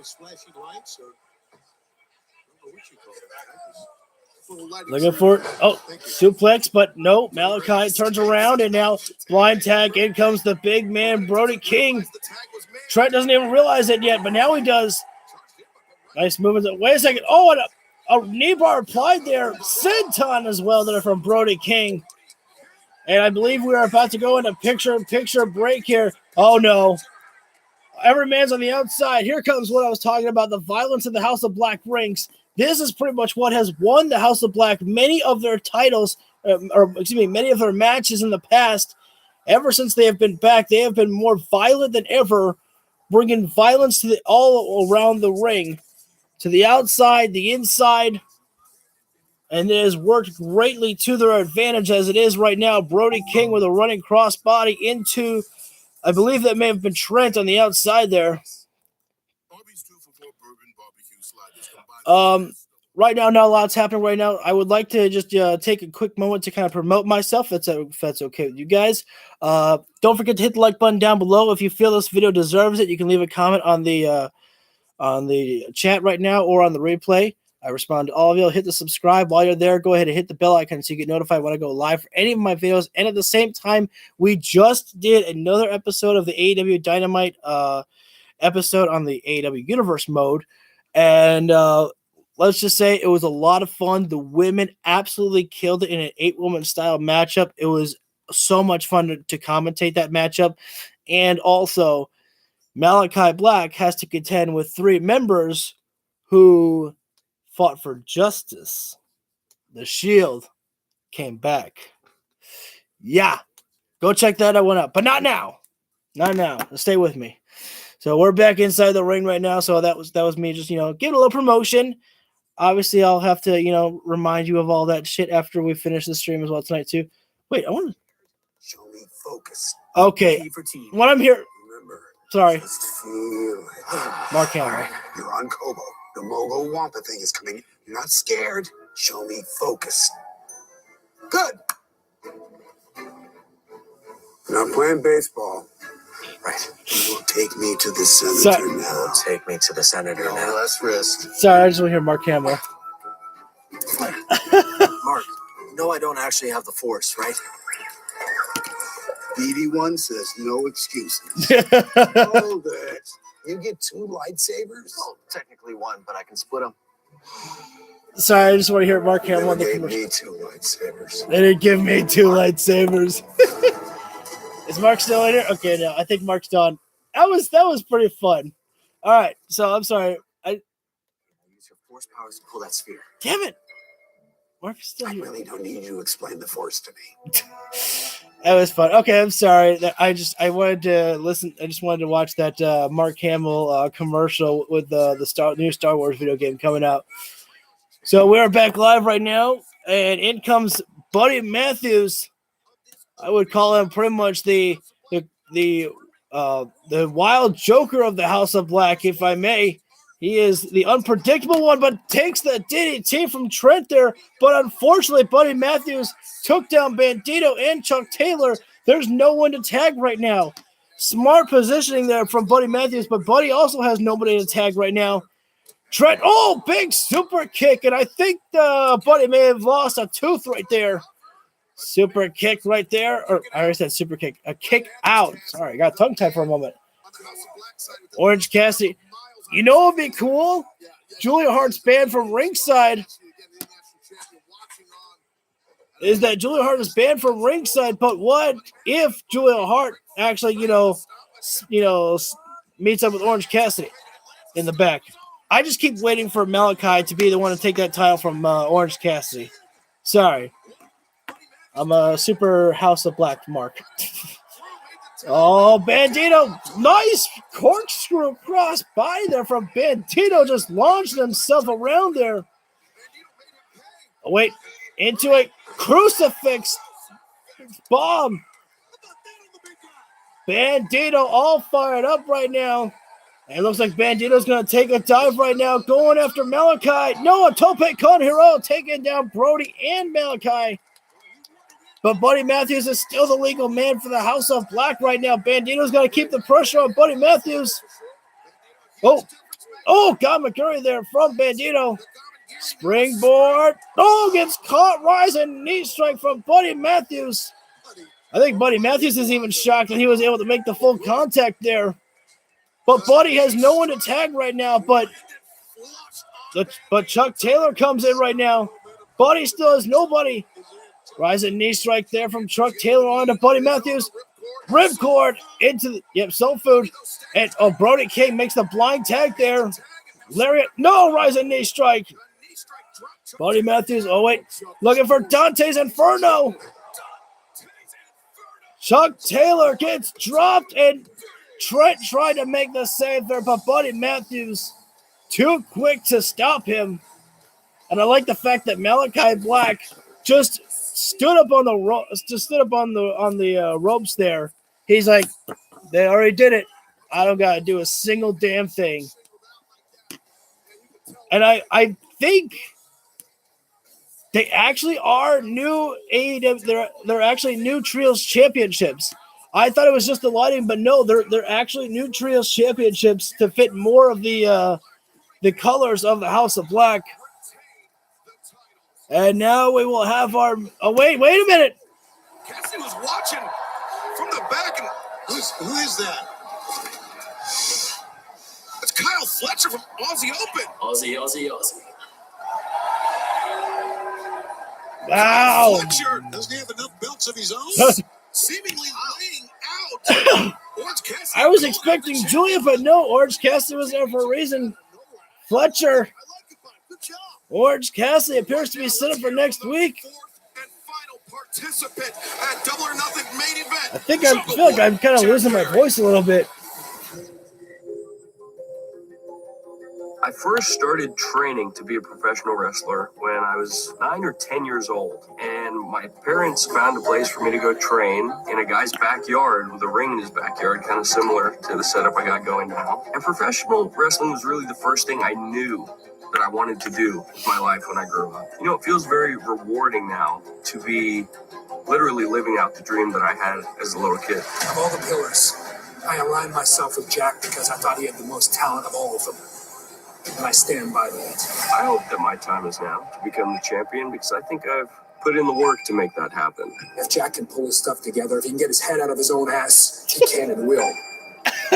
looking for suplex, but no. Malachi turns around, and now blind tag. In comes the big man, Brody King. Trent doesn't even realize it yet, but now he does. Nice movement. Wait a second. Oh, and a knee bar applied there. Senton as well there from Brody King. And I believe we are about to go into picture-in-picture break here. Oh, no. Every man's on the outside. Here comes what I was talking about, the violence in the House of Black rings. This is pretty much what has won the House of Black many of their titles, many of their matches in the past. Ever since they have been back, they have been more violent than ever, bringing violence to all around the ring, to the outside, the inside, and it has worked greatly to their advantage as it is right now. Brody King with a running crossbody into, I believe that may have been Trent on the outside there. Right now, not a lot's happening right now. I would like to just take a quick moment to kind of promote myself, if that's okay with you guys. Don't forget to hit the like button down below. If you feel this video deserves it, you can leave a comment on the chat right now or on the replay. I respond to all of you. Hit the subscribe while you're there. Go ahead and hit the bell icon so you get notified when I go live for any of my videos. And at the same time, we just did another episode of the AEW Dynamite episode on the AEW Universe mode. And let's just say it was a lot of fun. The women absolutely killed it in an 8-woman style matchup. It was so much fun to commentate that matchup. And also, Malachi Black has to contend with 3 members who fought for justice. The Shield came back. Yeah, go check that one out. But not now. Not now. Stay with me. So we're back inside the ring right now. So that was me just, giving a little promotion. Obviously, I'll have to, remind you of all that shit after we finish the stream as well tonight too. Wait, I want to Show me focus. Okay. When I'm here, Remember, sorry. just feel it. Mark Hamill. You're on Kobo. The Mogo Wampa thing is coming. You're not scared. Show me focus. Good. Now I'm playing baseball. Right. You will take me to the senator now. Take me to the senator No now. less risk. Sorry, I just want to hear Mark Hamill. Mark, no, I don't actually have the force, right? BD1 says no excuses. Hold it. You get 2 lightsabers? Well, technically 1, but I can split them. Sorry, I just want to hear Mark Hamill on the They commercial. gave me 2 lightsabers. They didn't give me 2 lightsabers. Is Mark still in here? Okay, no, I think Mark's done. That was pretty fun. All right, so I'm sorry. Use your force powers to pull that sphere. Damn it. Mark is still I here. really don't need you to explain the force to me. That was fun. Okay, I'm sorry. I wanted to listen. I just wanted to watch that Mark Hamill commercial with the new Star Wars video game coming out. So we're back live right now, and in comes Buddy Matthews. I would call him pretty much the wild Joker of the House of Black, if I may. He is the unpredictable one, but takes the DDT from Trent there. But unfortunately, Buddy Matthews took down Bandito and Chuck Taylor. There's no one to tag right now. Smart positioning there from Buddy Matthews, but Buddy also has nobody to tag right now. Trent, big super kick, and I think Buddy may have lost a tooth right there. Super kick right there. Or I already said super kick. A kick out. Sorry, I got tongue-tied for a moment. Orange Cassidy. You know what would be cool? Julia Hart's banned from ringside. Is that Julia Hart is banned from ringside, but what if Julia Hart actually, meets up with Orange Cassidy in the back? I just keep waiting for Malachi to be the one to take that title from Orange Cassidy. Sorry. I'm a super House of Black Mark. Bandito. Nice corkscrew cross body there from Bandito. Just launched himself around there. Wait. Into a crucifix bomb. Bandito all fired up right now. And it looks like Bandito's going to take a dive right now, going after Malachi. No, a tope con hero taking down Brody and Malachi. But Buddy Matthews is still the legal man for the House of Black right now. Bandito's got to keep the pressure on Buddy Matthews. Oh, got McCurry there from Bandito. Springboard. Gets caught. Rising knee strike from Buddy Matthews. I think Buddy Matthews is even shocked that he was able to make the full contact there. But Buddy has no one to tag right now. But Chuck Taylor comes in right now. Buddy still has nobody. Rising knee strike there from Chuck Taylor on to Buddy Matthews. Ripcord into the soul food. And Brody King makes the blind tag there. Lariat. No, rising knee strike. Buddy Matthews. Looking for Dante's Inferno. Chuck Taylor gets dropped, and Trent tried to make the save there, but Buddy Matthews too quick to stop him. And I like the fact that Malachi Black just stood up on the ropes there. He's like, they already did it. I don't got to do a single damn thing. And I think they actually are new AEW. They're actually new Trios Championships. I thought it was just the lighting, but no, they're actually new Trios Championships to fit more of the colors of the House of Black. And now we will have our. Wait a minute. Cassidy was watching from the back, and who is that? It's Kyle Fletcher from Aussie Open. Aussie. Wow. Fletcher doesn't he have enough belts of his own? Seemingly laying out. Orange Cassidy. I was expecting Julia, but no, Orange Cassidy was there for a reason. Fletcher. Orange Cassidy appears to be set up for next week. Participant at Double or Nothing main event. I feel like I'm kind of losing my voice a little bit. I first started training to be a professional wrestler when I was 9 or 10 years old, and my parents found a place for me to go train in a guy's backyard with a ring in his backyard, kind of similar to the setup I got going now. And professional wrestling was really the first thing I knew that I wanted to do with my life when I grew up. You know, it feels very rewarding now to be literally living out the dream that I had as a little kid. Of all the pillars, I aligned myself with Jack because I thought he had the most talent of all of them. And I stand by that. I hope that my time is now to become the champion because I think I've put in the work to make that happen. If Jack can pull his stuff together, if he can get his head out of his own ass, he can and will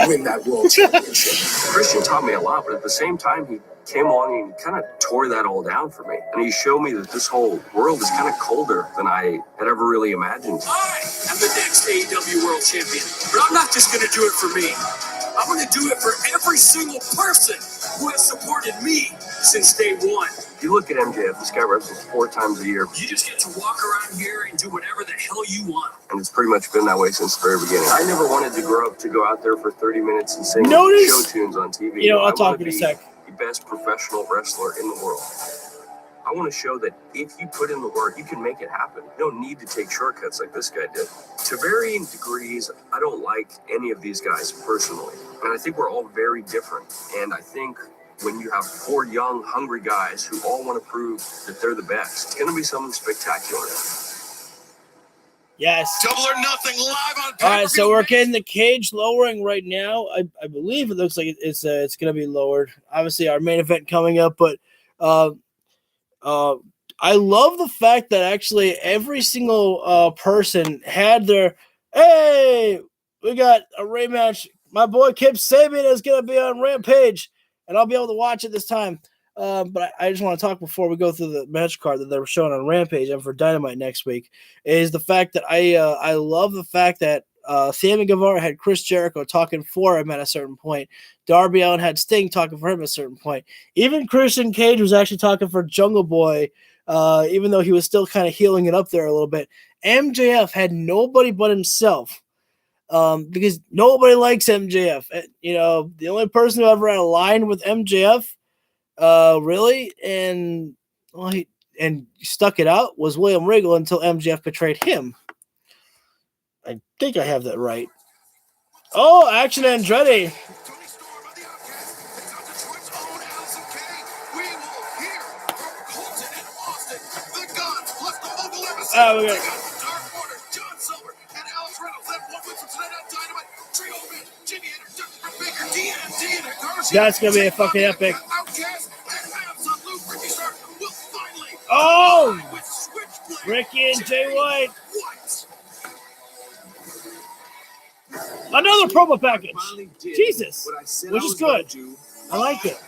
win that world championship. Christian taught me a lot, but at the same time, he came along and kind of tore that all down for me. And he showed me that this whole world is kind of colder than I had ever really imagined. I am the next AEW World Champion, but I'm not just going to do it for me. I'm going to do it for every single person who has supported me since day one. You look at MJF, this guy wrestles 4 times a year. You just get to walk around here and do whatever the hell you want. And it's pretty much been that way since the very beginning. I never wanted to grow up to go out there for 30 minutes and sing show tunes on TV. You know, I'll talk in a sec. The best professional wrestler in the world. I want to show that if you put in the work, you can make it happen. You don't need to take shortcuts like this guy did. To varying degrees, I don't like any of these guys personally. And I think we're all very different. And I think when you have 4 young, hungry guys who all want to prove that they're the best, it's going to be something spectacular. Yes. Double or Nothing live on All right, so we're getting the cage lowering right now. I believe it looks like it's going to be lowered. Obviously, our main event coming up, but I love the fact that actually every single person had their, hey, we got a rematch. My boy Kip Sabian is going to be on Rampage, and I'll be able to watch it this time. But I just want to talk before we go through the match card that they were showing on Rampage and for Dynamite next week, is the fact that I love the fact that Sammy Guevara had Chris Jericho talking for him at a certain point. Darby Allin had Sting talking for him at a certain point. Even Christian Cage was actually talking for Jungle Boy, even though he was still kind of healing it up there a little bit. MJF had nobody but himself. Because nobody likes MJF. You know, the only person who ever had aligned with MJF, really, and stuck it out was William Regal until MJF betrayed him. I think I have that right. Oh, Action Andretti. Oh, we got that's gonna be a fucking epic. Oh, Ricky and Jay White. Another promo package. Jesus, which is good. I like it.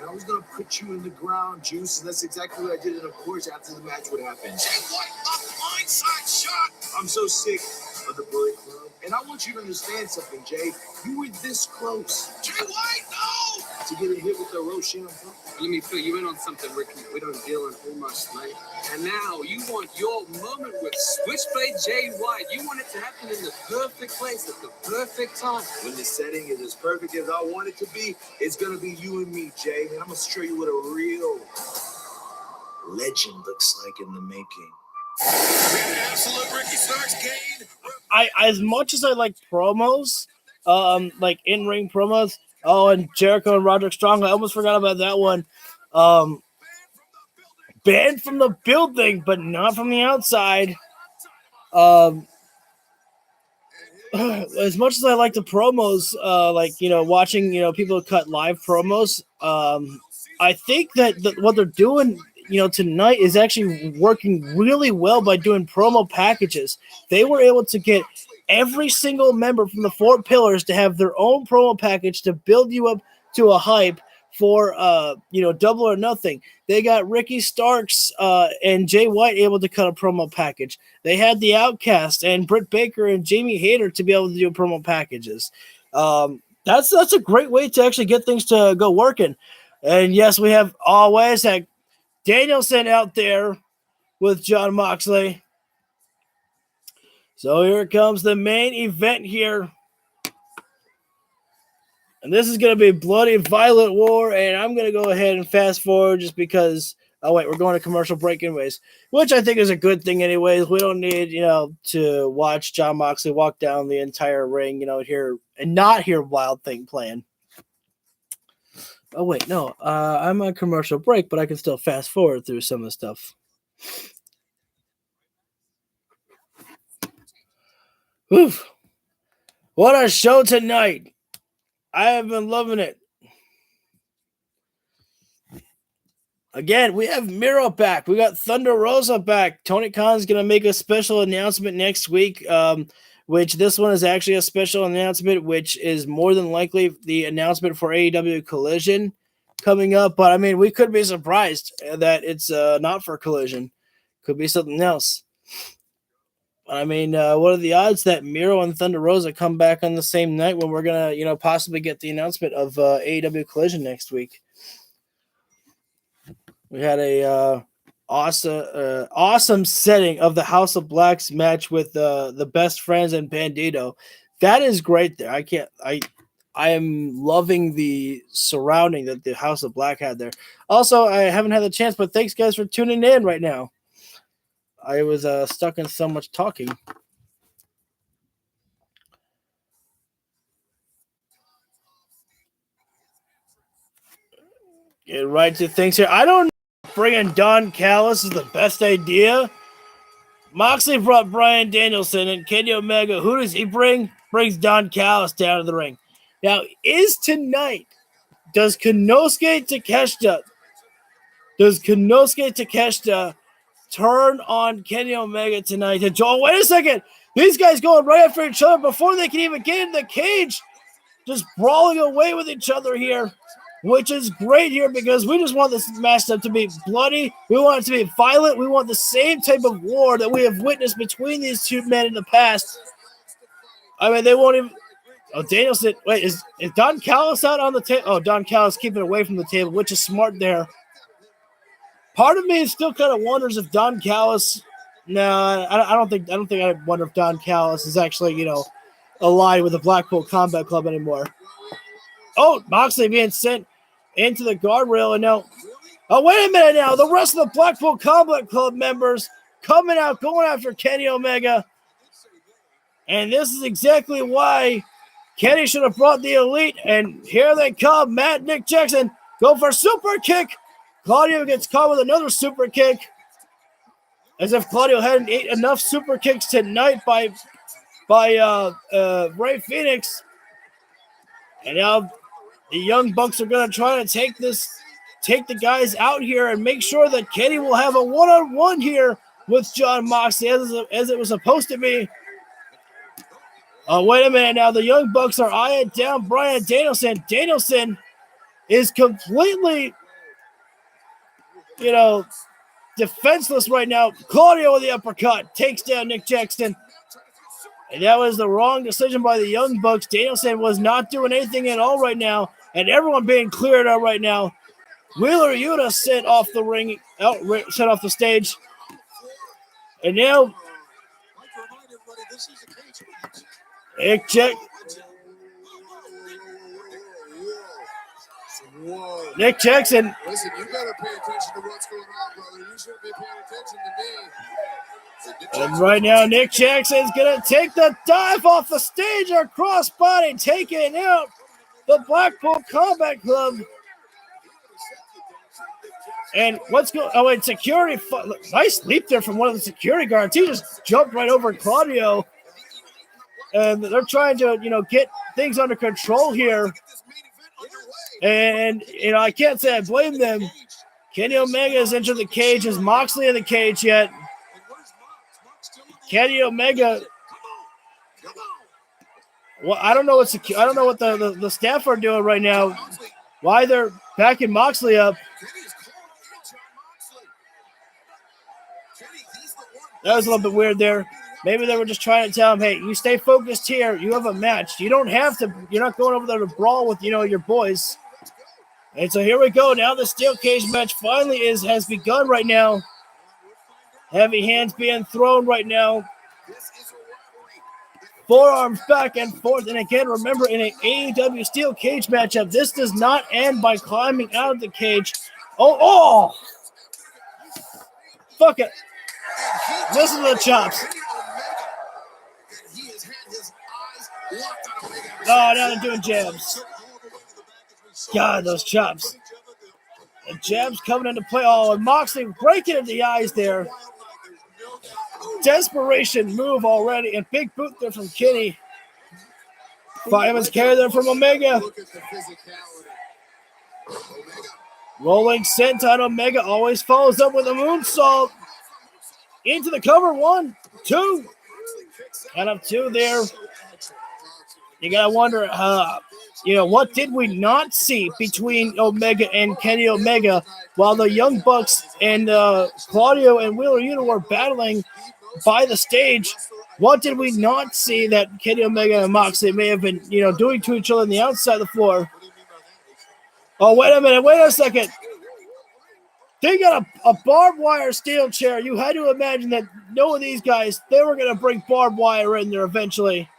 I was going to put you in the ground, Juice, and that's exactly what I did. And of course, after the match, what happened? Jay White up blindside shot. I'm so sick of the Bullet Club. And I want you to understand something, Jay. You were this close. Jay White, no! To get a hit with the Roshan. Let me fill you in on something, Ricky. We don't deal in almost, mate. And now you want your moment with Switchblade Jay White. You want it to happen in the perfect place at the perfect time. When the setting is as perfect as I want it to be, it's going to be you and me, Jay. And I'm going to show you what a real legend looks like in the making. Absolute Ricky Starks gain. As much as I like promos, like in-ring promos, and Jericho and Roderick Strong, I almost forgot about that one. Banned from the building, but not from the outside. As much as I like the promos, watching, people cut live promos, I think that what they're doing, tonight is actually working really well by doing promo packages. They were able to get every single member from the 4 pillars to have their own promo package to build you up to a hype for, Double or Nothing. They got Ricky Starks and Jay White able to cut a promo package. They had the Outcast and Britt Baker and Jamie Hayter to be able to do promo packages. That's a great way to actually get things to go working. And yes, we have always had Danielson out there with John Moxley. So here comes the main event here. And this is going to be bloody, violent war, and I'm going to go ahead and fast forward just because, oh, wait, we're going to commercial break anyways, which I think is a good thing anyways. We don't need, to watch Jon Moxley walk down the entire ring, here and not hear Wild Thing playing. Oh, wait, no, I'm on commercial break, but I can still fast forward through some of the stuff. Oof. What a show tonight. I have been loving it. Again, we have Miro back. We got ThunderRosa back. Tony Khan's going to make a special announcement next week, which this one is actually a special announcement, which is more than likely the announcement for AEW Collision coming up. But, I mean, we could be surprised that it's not for Collision. Could be something else. I mean, what are the odds that Miro and ThunderRosa come back on the same night when we're going to, possibly get the announcement of AEW Collision next week? We had a awesome setting of the House of Blacks match with the Best Friends and Bandito. That is great there. I am loving the surrounding that the House of Black had there. Also, I haven't had the chance, but thanks guys for tuning in right now. I was stuck in so much talking. Get right to things here. I don't know if bringing Don Callis is the best idea. Moxley brought Bryan Danielson and Kenny Omega. Who does he bring? Brings Don Callis down to the ring. Now, does Konosuke Takeshita turn on Kenny Omega tonight? Wait a second. These guys going right after each other before they can even get in the cage. Just brawling away with each other here, which is great here because we just want this matchup to be bloody. We want it to be violent. We want the same type of war that we have witnessed between these two men in the past. I mean, they won't even... Oh, Danielson... Wait, is Don Callis out on the table? Oh, Don Callis keeping away from the table, which is smart there. Part of me still kind of wonders if Don Callis... No, I don't think I wonder if Don Callis is actually, aligned with the Blackpool Combat Club anymore. Oh, Moxley being sent into the guardrail, and now... Oh, wait a minute now. The rest of the Blackpool Combat Club members coming out, going after Kenny Omega. And this is exactly why Kenny should have brought the Elite. And here they come. Nick Jackson go for a super kick. Claudio gets caught with another super kick. As if Claudio hadn't ate enough super kicks tonight by Rey Fenix. And now the Young Bucks are going to try to take the guys out here and make sure that Kenny will have a one-on-one here with Jon Moxley as it was supposed to be. Wait a minute now. The Young Bucks are eyeing down Bryan Danielson. Danielson is completely, defenseless right now. Claudio with the uppercut takes down Nick Jackson. And that was the wrong decision by the Young Bucks. Danielson was not doing anything at all right now. And everyone being cleared out right now. Wheeler Yuta sent off the stage. And now Nick Jackson. Listen, you gotta pay attention to what's going on, brother. You shouldn't be paying attention to me. And right now, Nick Jackson's going to take the dive off the stage, or crossbody, taking out the Blackpool Combat Club. And what's going on? Oh, wait, security. Nice leap there from one of the security guards. He just jumped right over Claudio. And they're trying to, get things under control here. And, I can't say I blame them. Kenny Omega has entered the cage. Is Moxley in the cage yet? Kenny Omega. Well, I don't know what the staff are doing right now. Why they're backing Moxley up. That was a little bit weird there. Maybe they were just trying to tell him, hey, you stay focused here. You have a match. You don't have to. You're not going over there to brawl with, your boys. And so here we go. Now the steel cage match finally has begun right now. Heavy hands being thrown right now. Forearms back and forth. And again, remember, in an AEW steel cage matchup, this does not end by climbing out of the cage. Oh! Fuck it. Listen to the chops. Oh, now they're doing jabs. God, those chops. The jabs coming into play. Oh, and Moxley breaking in the eyes there. Desperation move already. And big boot there from Kenny. Fireman's carry there from Omega. Rolling senton. Omega always follows up with a moonsault. Into the cover. 1, 2. Count up 2 there. You gotta wonder, what did we not see between Omega and Kenny Omega while the Young Bucks and Claudio and Wheeler Yuta were battling by the stage? What did we not see that Kenny Omega and Moxley may have been, doing to each other on the outside of the floor? Oh, wait a minute. Wait a second. They got a barbed wire steel chair. You had to imagine that knowing these guys, they were going to bring barbed wire in there eventually.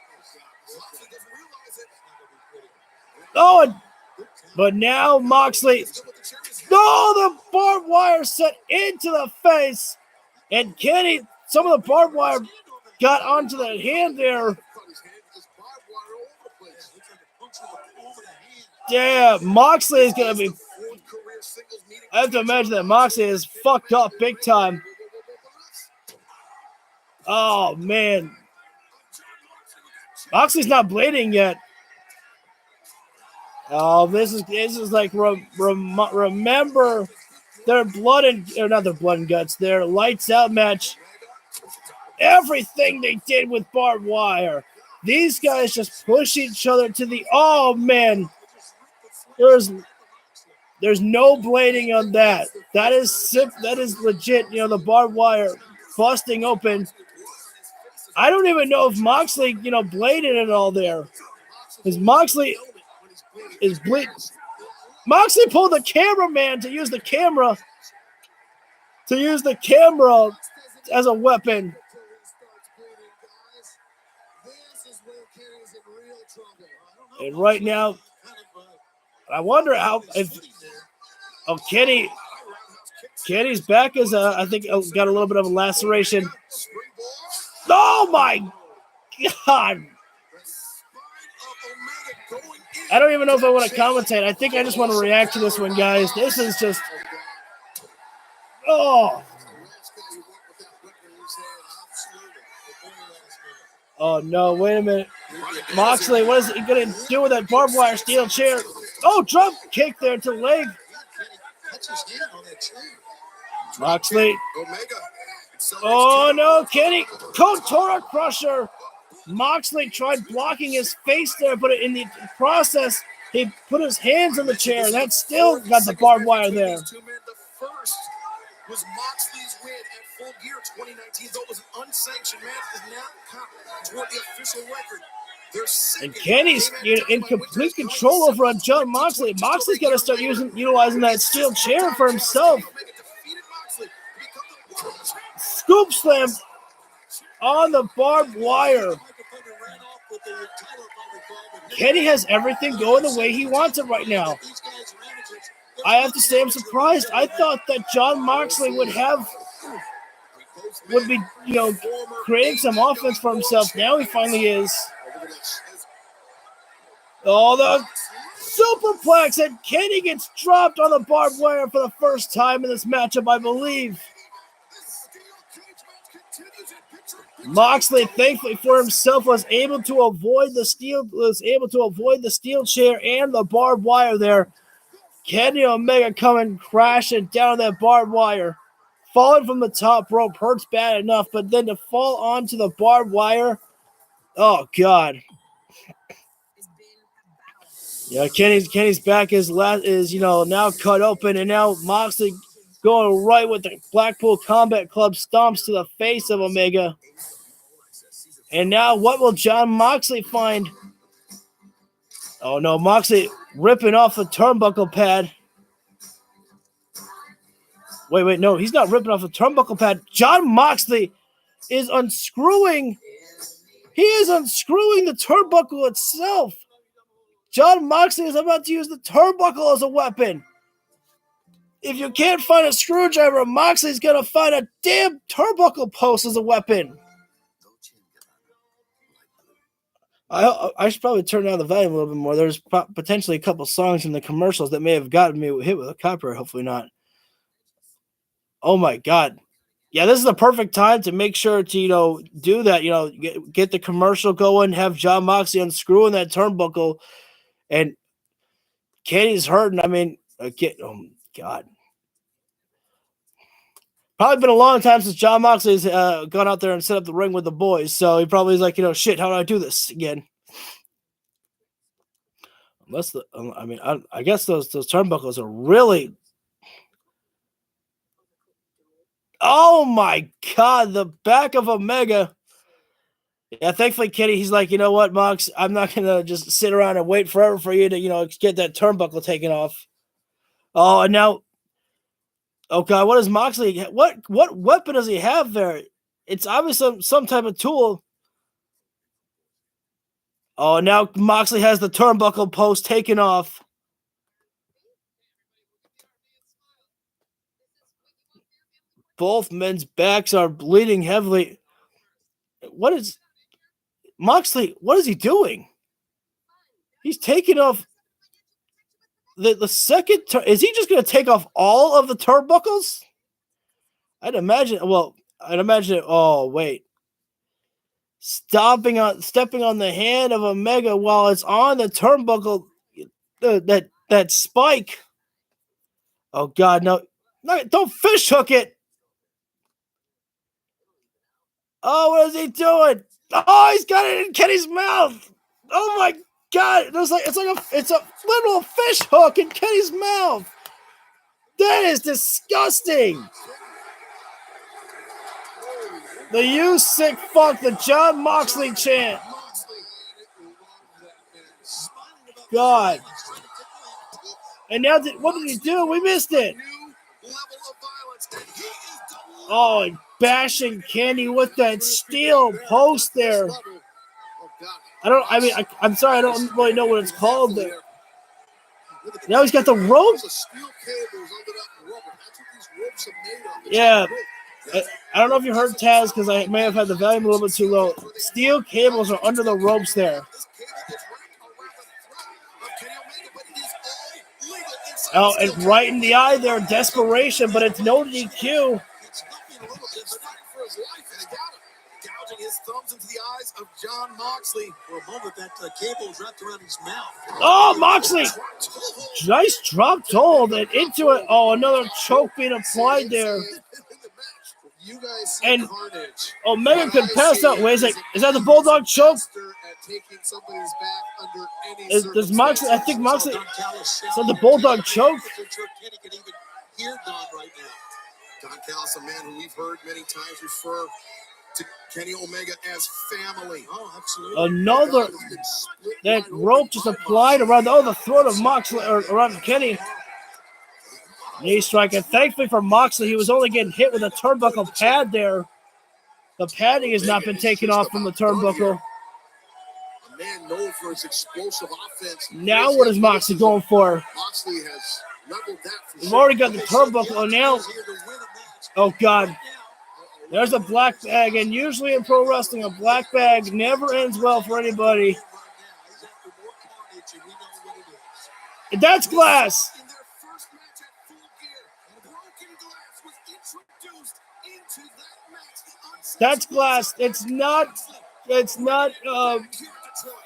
Oh, but now Moxley. No, the barbed wire set into the face. And Kenny, some of the barbed wire got onto the hand there. Yeah, Moxley is going to be... I have to imagine that Moxley is fucked up big time. Oh, man. Moxley's not bleeding yet. Oh, this is like remember their blood and or not their blood and guts, their lights out match. Everything they did with barbed wire. These guys just push each other to the man. There's no blading on that. That is legit, the barbed wire busting open. I don't even know if Moxley, bladed it all there. Because Moxley is bleeding. Moxley pulled the cameraman to use the camera as a weapon. And right now, I wonder Kenny's back is I think got a little bit of a laceration. Oh my God. I don't even know if I want to commentate. I think I just want to react to this one, guys. This is just... Oh, no. Wait a minute. Moxley, what is he going to do with that barbed wire steel chair? Oh, drop kick there to the leg. Moxley. Oh, no. Kenny. Kotora Crusher. Moxley tried blocking his face there, but in the process, he put his hands on the chair. That still got the barbed wire there. The first was Moxley's win at Full Gear 2019. Though it was an unsanctioned match, is now count toward the official record. And Kenny's in complete control over on John Moxley. Moxley's got to start utilizing that steel chair for himself. Scoop slam on the barbed wire. Kenny has everything going the way he wants it right now. I have to say I'm surprised. I thought that John Moxley would be, creating some offense for himself. Now he finally is. Oh, the superplex, and Kenny gets dropped on the barbed wire for the first time in this matchup, I believe. Moxley, thankfully for himself, was able to avoid the steel chair and the barbed wire there. Kenny Omega coming crashing down that barbed wire. Falling from the top rope hurts bad enough, but then to fall onto the barbed wire, oh God. Yeah, Kenny's back is now cut open, and now Moxley going right with the Blackpool Combat Club stomps to the face of Omega. And now what will John Moxley find? Oh no, Moxley ripping off the turnbuckle pad. Wait, no, he's not ripping off the turnbuckle pad. John Moxley is unscrewing He is unscrewing the turnbuckle itself. Jon Moxley is about to use the turnbuckle as a weapon. If you can't find a screwdriver, Moxley's going to find a damn turnbuckle post as a weapon. I should probably turn down the volume a little bit more. There's potentially a couple songs from the commercials that may have gotten me hit with a copyright. Hopefully not. Oh my God. Yeah, this is the perfect time to make sure to, do that. Get the commercial going, have Jon Moxley unscrewing that turnbuckle, and Kenny's hurting. I mean, oh my God. Probably been a long time since Jon Moxley's gone out there and set up the ring with the boys. So he probably is like, shit, how do I do this again? Unless I guess those turnbuckles are really. Oh my God, the back of Omega. Yeah, thankfully, Kenny, he's like, you know what, Mox, I'm not gonna just sit around and wait forever for you to, get that turnbuckle taken off. Oh, and now, oh God, what is Moxley? What weapon does he have there? It's obviously some type of tool. Oh, now Moxley has the turnbuckle post taken off. Both men's backs are bleeding heavily. What is Moxley? What is he doing? He's taking off the second. Is he just going to take off all of the turnbuckles? I'd imagine. Oh wait, stepping on the hand of Omega while it's on the turnbuckle. That spike. Oh God, no! Don't fish hook it. Oh, what is he doing? Oh, he's got it in Kenny's mouth. Oh my God! It's a literal fish hook in Kenny's mouth. That is disgusting. The "you sick fuck," the Jon Moxley chant. God. And now, what did he do? We missed it. Oh, and bashing Kenny with that steel post there. I'm sorry, I don't really know what it's called there. Now he's got the rope. Yeah. I don't know if you heard Taz, because I may have had the volume a little bit too low. Steel cables are under the ropes there. Oh, and right in the eye there, desperation, but it's no DQ. Gouging his thumbs into the eyes of Jon Moxley. For a moment, that cable was wrapped around his mouth. Oh, Moxley! Nice drop hold and into it. Oh, another choke being applied there. And Omega could pass out. Wait a second. Is that the Bulldog choke? Does Moxley? I think Moxley. Is that the Bulldog choke? Don Callis, a man who we've heard many times refer to Kenny Omega as family. Oh, absolutely. Another. That rope just applied around the throat of Moxley, or around Kenny. Knee strike, and thankfully for Moxley, he was only getting hit with a turnbuckle pad there. The padding has not been taken off from the turnbuckle. A man known for his explosive offense. Now what is Moxley going for? Moxley has leveled that. We've already got the turnbuckle, and now. Oh God. There's a black bag, and usually in pro wrestling, a black bag never ends well for anybody. And that's glass. That's glass. It's not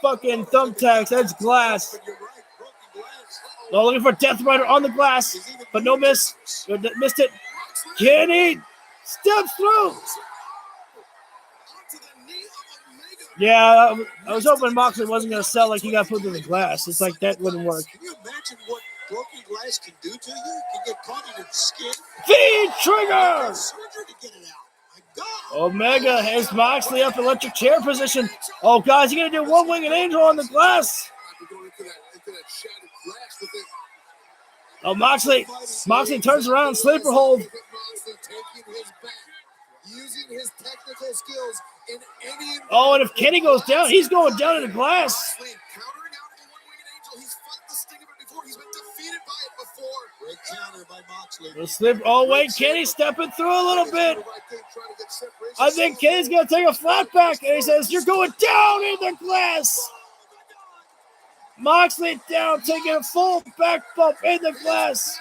fucking thumbtacks. That's glass. Oh, looking for Death Rider on the glass, but no miss. Missed it. Kenny steps through. Yeah, I was hoping Moxley wasn't going to sell like he got put through the glass. It's like that wouldn't work. Can you imagine what broken glass can do to you? You can get caught in your skin. Feed trigger! Omega has Moxley up electric chair position. Oh, guys, you're going to do one-winged angel on the glass. Oh, Moxley turns around, sleeper hold. Using his technical skills in any Oh, and if Kenny goes down, he's going down in the glass. Moxley countering out of the one-winged angel. He's fought the sting of it before. He's been defeated by it before. Great counter by Moxley. The slip. Oh, wait, Kenny's stepping through a little bit. I think Kenny's going to take a flat back. And he says, you're going down in the glass. Moxley down, taking a full back bump in the glass.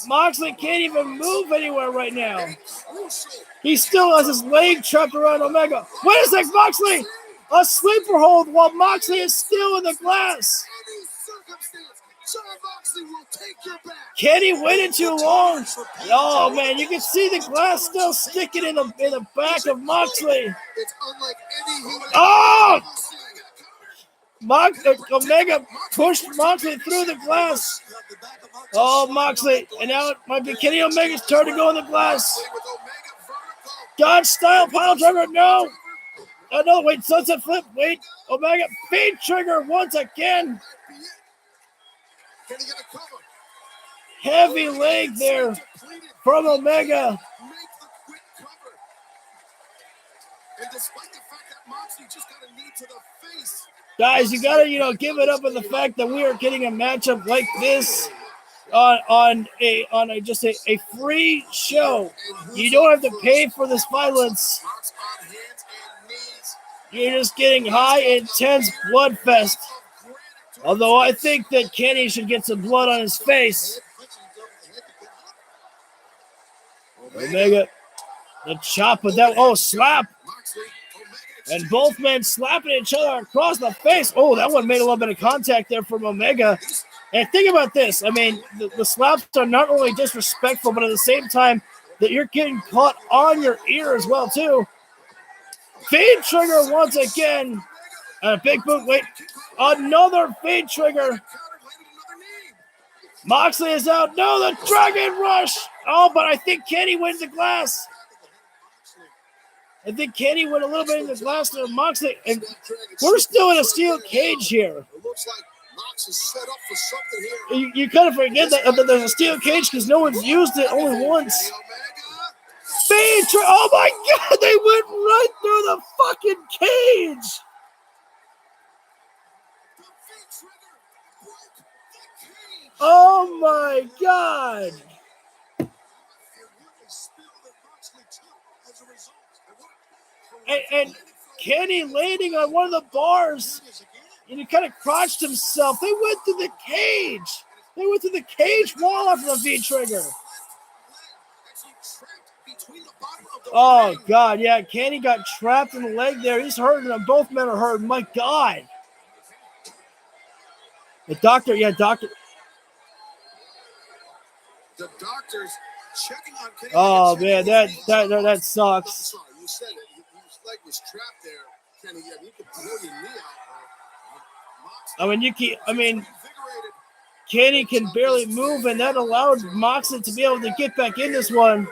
Moxley can't even move anywhere right now. He still has his leg trapped around Omega. Wait a sec, Moxley! A sleeper hold while Moxley is still in the glass. Kenny waited too long. Oh man, you can see the glass still sticking in the back of Moxley. Oh! Omega pushed Moxley through the glass. Oh, Moxley. And now it might be Kenny Omega's turn to go in the glass. Dodge style pile driver. No. Oh, no. Wait. Sunset flip. Wait. Omega. Feed trigger once again. Heavy leg there from Omega. And despite the fact that Moxley just got a knee to the face. Guys, you gotta, give it up with the fact that we are getting a matchup like this on a free show. You don't have to pay for this violence. You're just getting high, intense blood fest. Although I think that Kenny should get some blood on his face. Omega, the chop with that. Oh, slap. And both men slapping each other across the face. Oh, that one made a little bit of contact there from Omega. And think about this. I mean, the slaps are not only disrespectful, but at the same time that you're getting caught on your ear as well, too. Feed trigger once again. And a big boot. Wait. Another feed trigger. Moxley is out. No, the Dragon Rush. Oh, but I think Kenny wins the glass. I think Kenny went a little bit in the glass there. Moxley, and we're still in a steel cage here. It looks like Mox is set up for something here. You kind of forget that there's a steel cage because no one's used it only once. Oh my God, they went right through the fucking cage. Oh my God. And Kenny landing on one of the bars, and he kind of crotched himself. They went through the cage. They went through the cage wall after the V-trigger. Oh, God, yeah. Kenny got trapped in the leg there. He's hurting, and both men are hurt. My God. The doctor. The doctor's checking on Kenny. Oh, man, that sucks. You said it. His leg was trapped there, Kenny. Yeah, you could pull your knee out. Kenny can barely move, and that allowed Moxley to be able to get back in this one.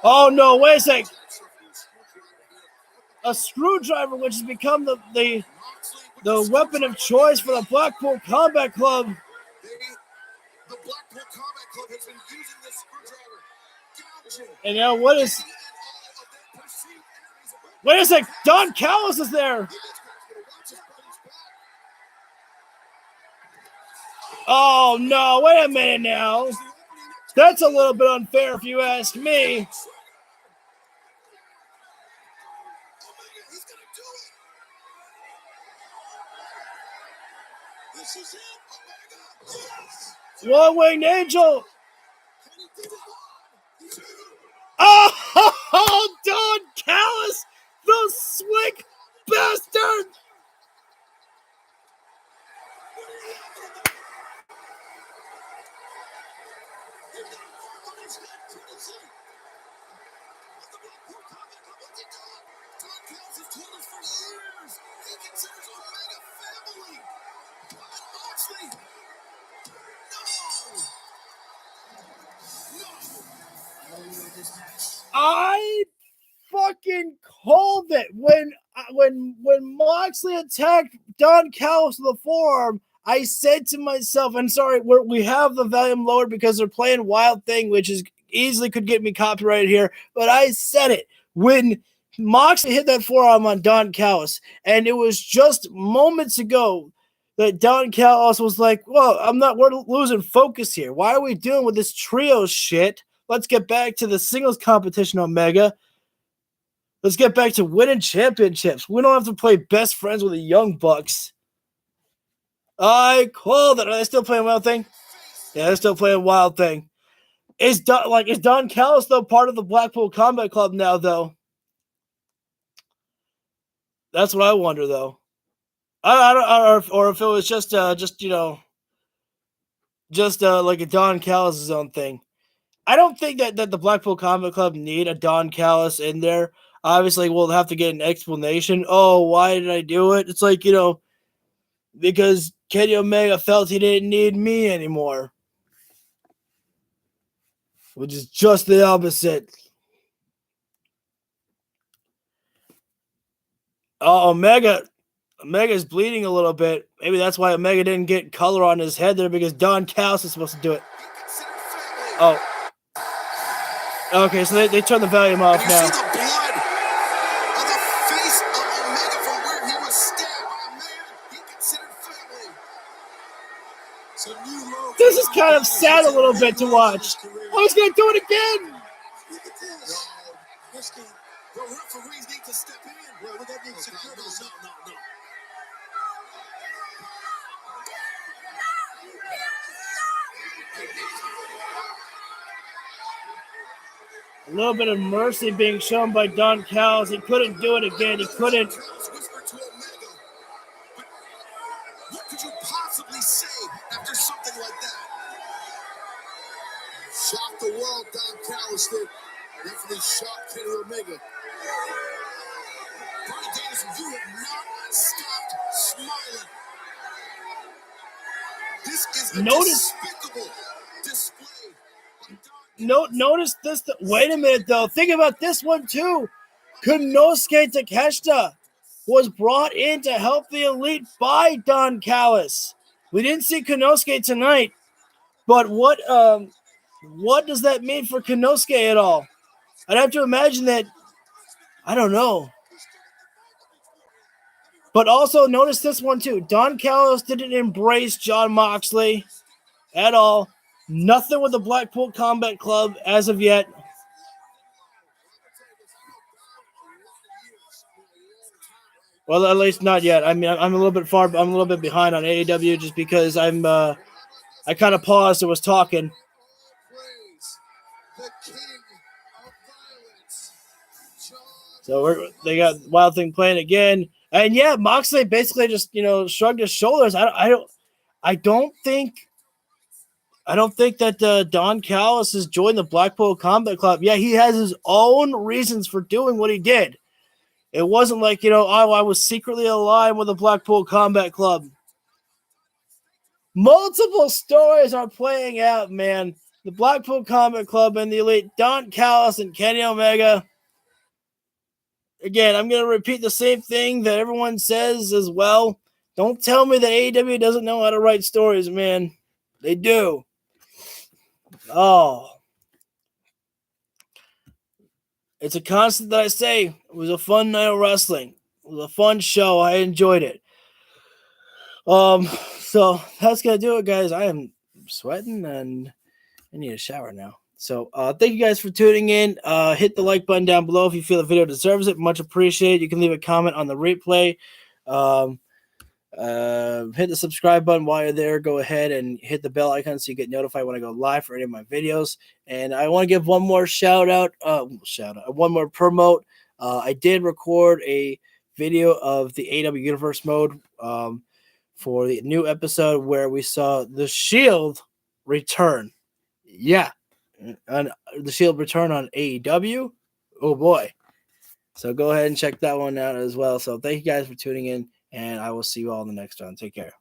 Oh, no, wait a sec. A screwdriver, which has become the weapon of choice for the Blackpool Combat Club. The Blackpool Combat Club has been using this screwdriver. And now what is... Wait a sec. Don Callis is there. Oh, no. Wait a minute now. That's a little bit unfair if you ask me. One-winged angel. Oh, Don Callis, the slick bastard. I fucking called it when Moxley attacked Don Callis with the forearm. I said to myself, I'm sorry, we have the volume lowered because they're playing Wild Thing, which is easily could get me copyrighted here, but I said it. When Moxley hit that forearm on Don Callis, and it was just moments ago that Don Callis was like, well, we're losing focus here. Why are we dealing with this trio shit? Let's get back to the singles competition, Omega. Let's get back to winning championships. We don't have to play best friends with the Young Bucks. I called it. Are they still playing Wild Thing? Yeah, they're still playing Wild Thing. Is Don Callis, though, part of the Blackpool Combat Club now, though? That's what I wonder, though. I don't, or if it was just like a Don Callis' own thing. I don't think that the Blackpool Combat Club need a Don Callis in there. Obviously, we'll have to get an explanation. Oh, why did I do it? It's like, because Kenny Omega felt he didn't need me anymore. Which is just the opposite. Omega's bleeding a little bit. Maybe that's why Omega didn't get color on his head there, because Don Callis is supposed to do it. Oh. Okay, so they turned the volume off now. See the blood on the face of Omega from where he was stabbed by a man he considered family. So new low. This is kind of sad a little bit to watch. Oh, he's going to do it again. Look at this. The referees need to step in. Well, that means security. No. A little bit of mercy being shown by Don Callis. He couldn't do it again. He couldn't. What could you possibly say after something like that? Shocked the world, Don Callis did. Definitely shocked Kenny Omega. Brian Danielson, you have not stopped smiling. This is a despicable display. Notice this. Wait a minute, though. Think about this one, too. Konosuke Takeshita was brought in to help the Elite by Don Callis. We didn't see Konosuke tonight, but what does that mean for Konosuke at all? I'd have to imagine that, I don't know. But also notice this one, too. Don Callis didn't embrace Jon Moxley at all. Nothing with the Blackpool Combat Club as of yet. Well, at least not yet. I mean, I'm a little bit behind on AEW just because I kind of paused and was talking. So they got Wild Thing playing again. And yeah, Moxley basically just, shrugged his shoulders. I don't think that Don Callis has joined the Blackpool Combat Club. Yeah, he has his own reasons for doing what he did. It wasn't like, I was secretly aligned with the Blackpool Combat Club. Multiple stories are playing out, man. The Blackpool Combat Club and the Elite, Don Callis and Kenny Omega. Again, I'm going to repeat the same thing that everyone says as well. Don't tell me that AEW doesn't know how to write stories, man. They do. Oh. It's a constant that I say. It was a fun night of wrestling. It was a fun show. I enjoyed it. So that's going to do it, guys. I am sweating and I need a shower now. So thank you guys for tuning in. Hit the like button down below if you feel the video deserves it. Much appreciated. You can leave a comment on the replay. Hit the subscribe button while you're there. Go ahead and hit the bell icon so you get notified when I go live for any of my videos. And I want to give one more one more promote. I did record a video of the AEW Universe mode for the new episode where we saw the Shield return. Yeah. And the Shield return on AEW. Oh boy. So go ahead and check that one out as well. So thank you guys for tuning in, and I will see you all in the next one. Take care.